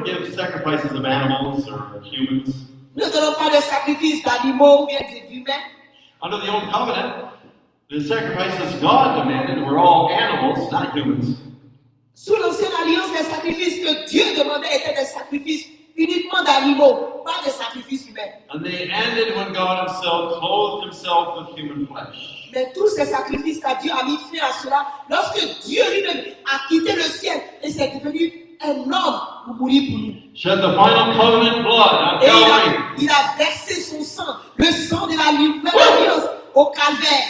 give sacrifices of animals or humans. Nous ne donnons pas de sacrifices d'animaux ou bien d'humains. Under the old covenant, the sacrifices God demanded were all animals, not humans. Sous l'ancienne alliance, les sacrifices que Dieu demandait étaient des sacrifices uniquement d'animaux, pas des sacrifices humains. And they ended when God himself clothed himself with human flesh. Mais tous ces sacrifices que Dieu a mis fin à cela, lorsque Dieu lui-même a quitté le ciel et s'est devenu un homme pour mourir pour nous. Shed the final covenant blood on Et Calvary. il a versé son sang, le sang de la nouvelle alliance au calvaire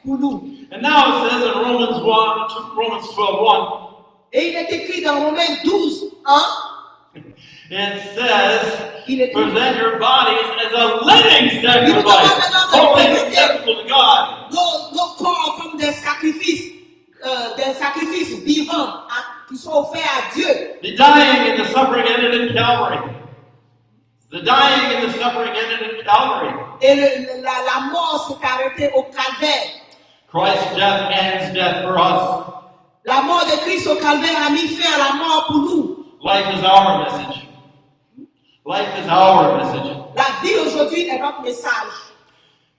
pour nous. And now it says in Romans 12:1, Et il est écrit dans Romains 12, 1, it says, il est écrit, present your bodies as a living sacrifice, holy and acceptable to God. nos corps comme des sacrifices vivants qui sont offerts à Dieu. The dying and the suffering ended in Calvary. The dying and the suffering ended in Calvary. Et la mort s'est arrêtée au calvaire. Christ's death ends death for us. La mort de Christ au calvaire a mis fin à la mort pour nous. Life is our message. Life is our message. La vie aujourd'hui est notre message.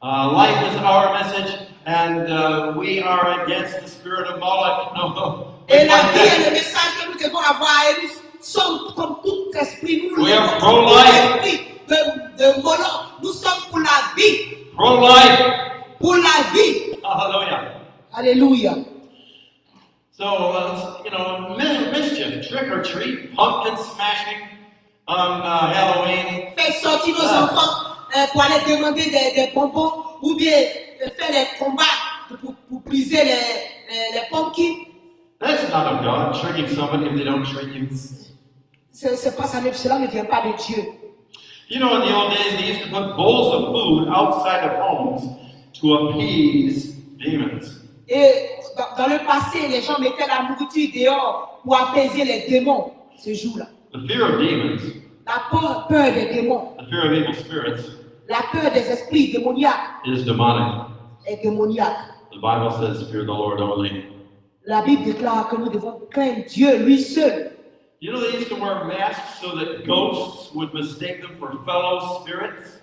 Life is our message, and we are against the spirit of Moloch. No. Et la vie est le message que nous devons avoir. Et nous sommes comme tout esprit. Nous We are sommes pro-life. esprit de Moloch. Nous sommes pour la vie. Pro-life. Pour la vie. Hallelujah. Alléluia. So, mischief, trick or treat, pumpkin smashing on Halloween. Faire sortir nos enfants pour aller demander des bonbons ou bien faire des combats pour briser les pumpkins. That's not of God, tricking somebody if they don't treat you. C'est pas ça, cela ne vient pas de Dieu. You know, in the old days, they used to put bowls of food outside of homes, to appease demons. Et dans le passé, les gens mettaient la nourriture dehors pour apaiser les démons ce jour-là. The fear of demons, La peur des démons, the fear of evil spirits, la peur des esprits démoniaques is demonic. est démoniaque. The Bible says, fear the Lord only. La Bible déclare que nous devons craindre Dieu lui seul. You know, they used to wear masks so that ghosts would mistake them for fellow spirits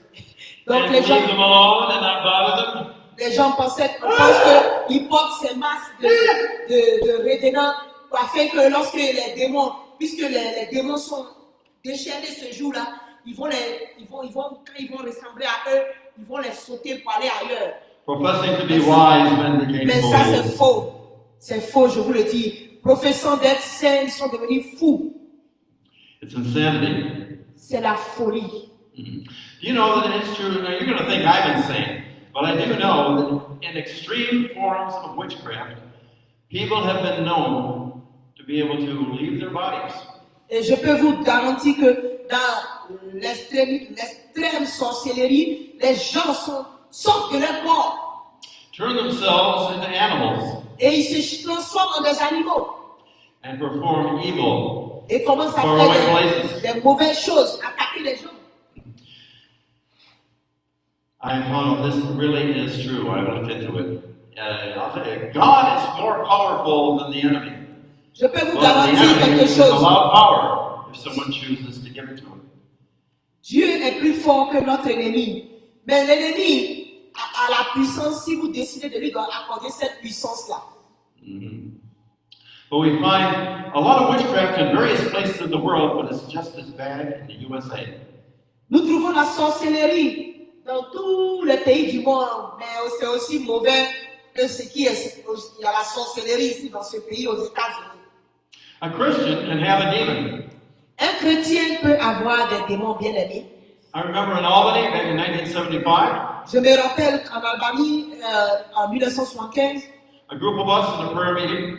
Donc and les leave gens, them alone and not bother them. les gens pensent qu'ils portent ces masques de revenants afin que lorsque les démons, puisque les démons sont déchaînés ce jour-là, quand ils vont ressembler à eux, ils vont les sauter pour aller ailleurs. Professing to be wise, men became Mais ça c'est fools. faux. C'est faux, je vous le dis. Professant d'être saints, ils sont devenus fous. It's insanity. C'est la folie. You know that it's true. Now, you're going to think I'm insane, but I do know that in extreme forms of witchcraft, people have been known to be able to leave their bodies. Et je peux vous garantir que dans l'extrême sorcellerie, les gens sortent de leur corps Turn themselves into animals et ils se transforment en des animaux and perform evil. et commencent à Far away faire places. des mauvaises choses, attaquer les gens. I found out this really is true. I looked into it. I'll tell you, God is more powerful than the enemy. Je peux vous But the garantir enemy quelque is chose. allowed power if someone chooses to give it to him. Dieu est plus fort que notre ennemi. Mais l'ennemi a la puissance si vous décidez de lui accorder cette puissance-là. Mhm. But we find a lot of witchcraft in various places in the world, but it's just as bad in the USA. Nous trouvons la sorcellerie dans tous les pays du monde, mais c'est aussi mauvais que ce qui est. Il y a la sorcellerie ici dans ce pays, aux États-Unis. A Christian can have a demon. Un chrétien peut avoir des démons bien aimés. I remember in Albany back in 1975, Je me rappelle qu'en Albanie, en 1975, a group of us in a prayer meeting,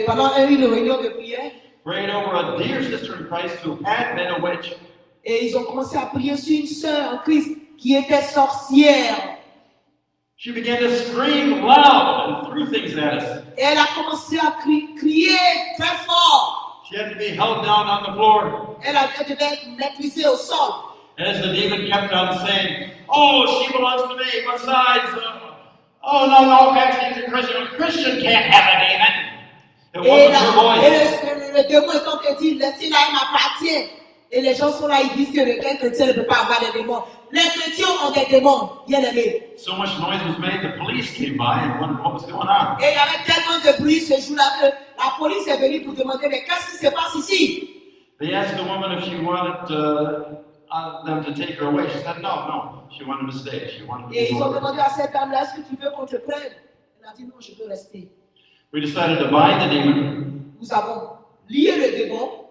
pendant une réunion de prière, prayed over a dear sister in Christ who had been a witch. et ils ont commencé à prier sur une sœur en Christ qui était sorcière. She began to scream loud and threw things at us. Et elle a commencé à crier très fort. She had to be held down on the floor. Elle devait être maîtrisée au sol. As the demon kept on saying, "Oh, she belongs to me. Besides, oh no, actually, a Christian can't have a demon." It Et, wasn't her voice. le démon est en train de dire, laissez-la, elle m'appartient. Et les gens sont là, ils disent que le chrétien ne peut pas avoir des démons. Les chrétiens ont des démons, bien aimés. So much noise was made, the police came by and wondered what was going on. Et il y avait tellement de bruit ce jour-là que la police est venue pour demander, mais qu'est-ce qui se passe ici? They asked the woman if she wanted them to take her away. She said, no, she wanted to stay. She wanted to Et be ils ont over. demandé à cette dame-là, est-ce que tu veux qu'on te prenne? Elle a dit, non, je veux rester. We decided to bind the demon, Nous avons lié le démon.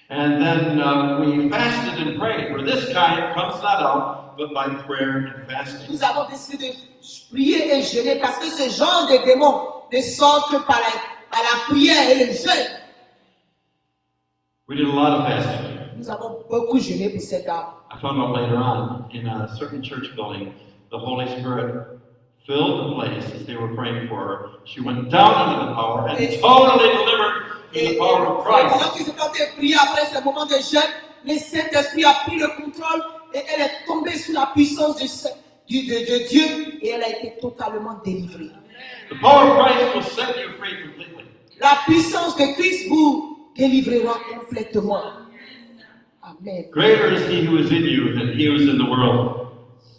and then we fasted and prayed. For this kind comes not out, but by prayer and fasting. Nous avons décidé de prier et jeûner parce que ce genre de démons ne sort que par la prière et le jeûne. We did a lot of fasting. Nous avons beaucoup jeûné pour cette dame. I found out later on, in a certain church building, the Holy Spirit filled the place as they were praying for her. She went down under the power and totally delivered through the power of Pendant Christ. qu'ils étaient en train de prier après ce moment de jeûne, le Saint-Esprit a pris le contrôle et elle est tombée sous la puissance de Dieu et elle a été totalement délivrée. The power of Christ will set you free completely. La puissance de Christ vous délivrera complètement. Amen. Greater is he who is in you than he who is in the world.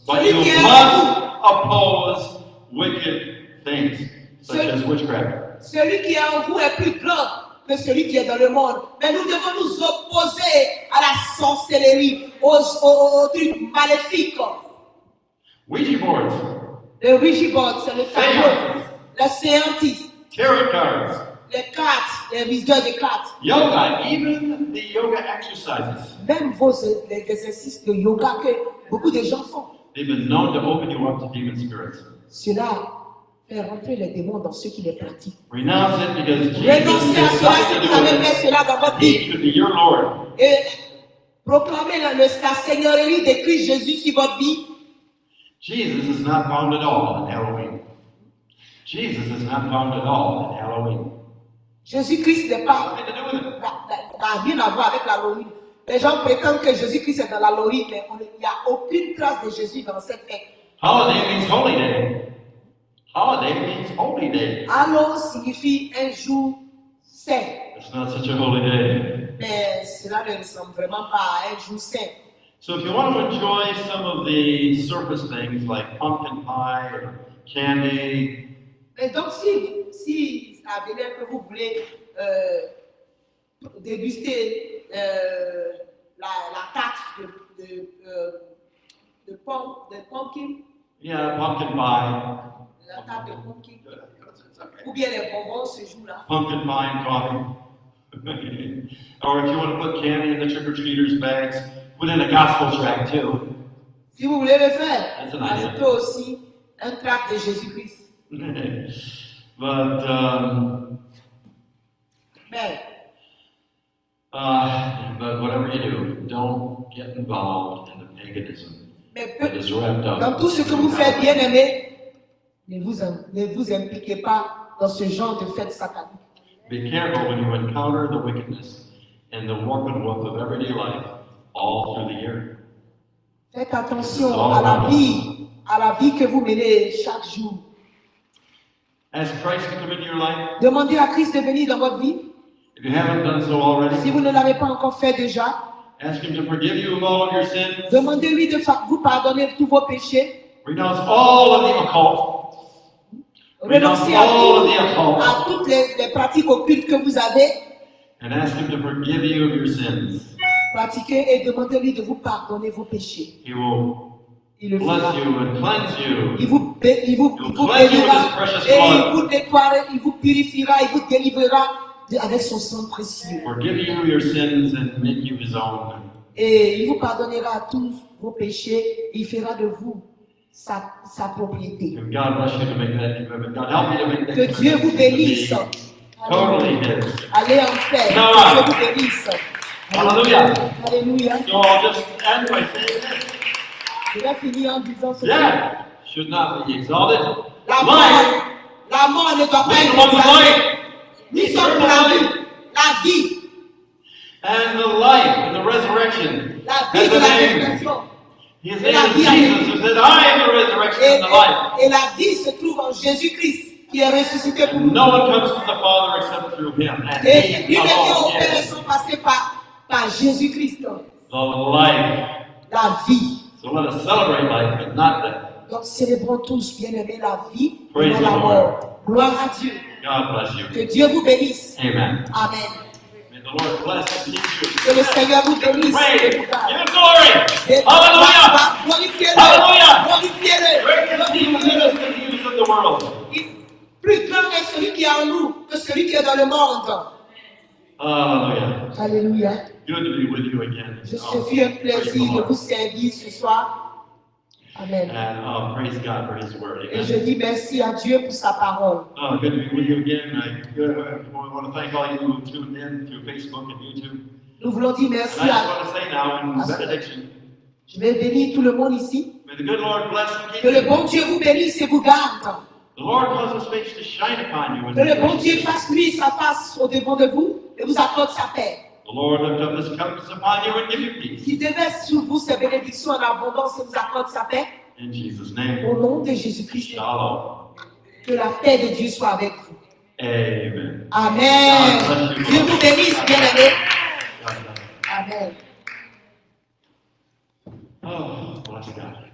But Celui you qui est must oppose wicked things, such Celui- as witchcraft. Celui qui est en vous est plus grand que celui qui est dans le monde. Mais nous devons nous opposer à la sorcellerie, aux trucs maléfiques. Ouija boards, Le Ouija board, c'est le tableau, le scientiste, tarot cards, les cartes, les visiteurs de cartes. yoga, even the yoga exercises. Même les exercices de yoga que beaucoup de gens font. They've been known to open you up to demon spirits. Cela fait rentrer les démons dans ceux qui les pratiquent. Renounce it because Jesus Renoncez à cela si decided vous to avez do fait it. cela dans votre He vie. could be your Lord. Et Proclamez la seigneurie de Christ Jésus sur votre vie. Jesus is not found at all in Halloween. Jesus is not found at all in Halloween. Jésus-Christ n'est pas, Nothing to do with it. n'a rien à voir avec l'Halloween. Les gens prétendent que Jésus-Christ est dans l'Halloween, mais il n'y a aucune trace de Jésus dans cette fête. Holiday means holy day. Holiday means holy day. Hallow signifie un jour saint, It's not such a holy day. mais cela ne ressemble vraiment pas à un jour saint. So if you want to enjoy some of the surface things like pumpkin pie or candy, Et donc, si à venir que vous voulez déguster la tarte de pumpkin, yeah, pumpkin pie. la tarte de pumpkin, It's okay. ou bien les bonbons ce jour-là. Pumpkin pie and coffee. Or if you want to put candy in the trick-or-treaters' bags, put in a gospel tract too. Si vous voulez le faire, That's an idea. ajoutez aussi un tract de Jésus-Christ. But whatever you do, don't get involved in the paganism Mais that is wrapped up. dans tout ce que vous faites, bien aimé, ne vous impliquez pas dans ce genre de fête satanique. Be careful when you encounter the wickedness in the warp and woof of everyday life all through the year. Faites attention à la vie que vous menez chaque jour. Ask Christ to come into your life. Demandez à Christ de venir dans votre vie. If you haven't done so already, Si vous ne l'avez pas encore fait déjà, ask Him to forgive you of all of your sins. demandez-lui de vous pardonner tous vos péchés. Renounce all of the occult. Renoncez à toutes les pratiques occultes que vous avez. And ask Him to forgive you of your sins. Pratiquez et demandez-lui de vous pardonner vos péchés. He will Il le bless fera. you and cleanse you. Il vous bénira et il vous nettoiera, il vous purifiera, il vous délivrera avec son sang précieux. Forgive you your sins and make you His own. Et il vous pardonnera tous vos péchés, il fera de vous sa propriété. And God bless you to make that commitment. God help you to make that Que Dieu vous commitment. bénisse. Totally His. Allez en paix. No. Que Dieu vous bénisse. Hallelujah. Alléluia. So I'll just end by saying this. Je vais finir en disant ceci. Death should not be exalted. La mort ne doit pas We're être the ones with exaltée. life. Nous sommes la vie. And the life and the resurrection. La vie de la résurrection. His Et la name is vie Jesus, who said, I am the resurrection and the life. Et la vie se trouve en Jésus-Christ qui est ressuscité pour nous. No one comes to the Father except through Him. And Et He lui ne vient au alone Père is sans passer par Jésus-Christ. the life. La vie. So let us celebrate life and not death. Donc célébrons tous, bien-aimés, la vie et Praise non the la Lord. mort. Gloire à Dieu. God bless you. Que Dieu vous bénisse. Amen. Amen. May the Lord bless and keep you. Que le Seigneur vous bénisse. Praise. Et Give vous garde. Him glory. Et Hallelujah. glorifiez-le. Hallelujah. Glorifiez-le. Great is He who is in the news of the world. Plus grand est celui qui est en nous que celui qui est dans le monde. Hallelujah. Alléluia. Good to be with you again. Ce Oh, fut un praise the plaisir de Lord. vous servir ce soir. Amen. And praise God for His word. Et je Amen. dis merci à Dieu pour sa parole. Oh, good to be with you again. I want to thank all you who tuned in through Facebook and YouTube. Nous voulons dire And merci I just à... want to say now in benediction, Je vais bénir tout le monde ici. may the good Lord bless and keep Que le you. bon Dieu vous bénisse et vous garde. The Lord cause His face to shine upon you. And Que le bon be Dieu gracious. fasse lui sa face au devant de vous et vous accorde sa paix. The Lord lift up His countenance upon you and give you peace. Qu'il déverse sur vous ses bénédictions en abondance et vous accorde sa paix. In Jesus' name. Au nom de Jésus-Christ. Shalom. Que la paix de Dieu soit avec vous. Amen. Amen. Dieu vous bénisse, bien-aimés. God bless. Amen. Oh, bless God.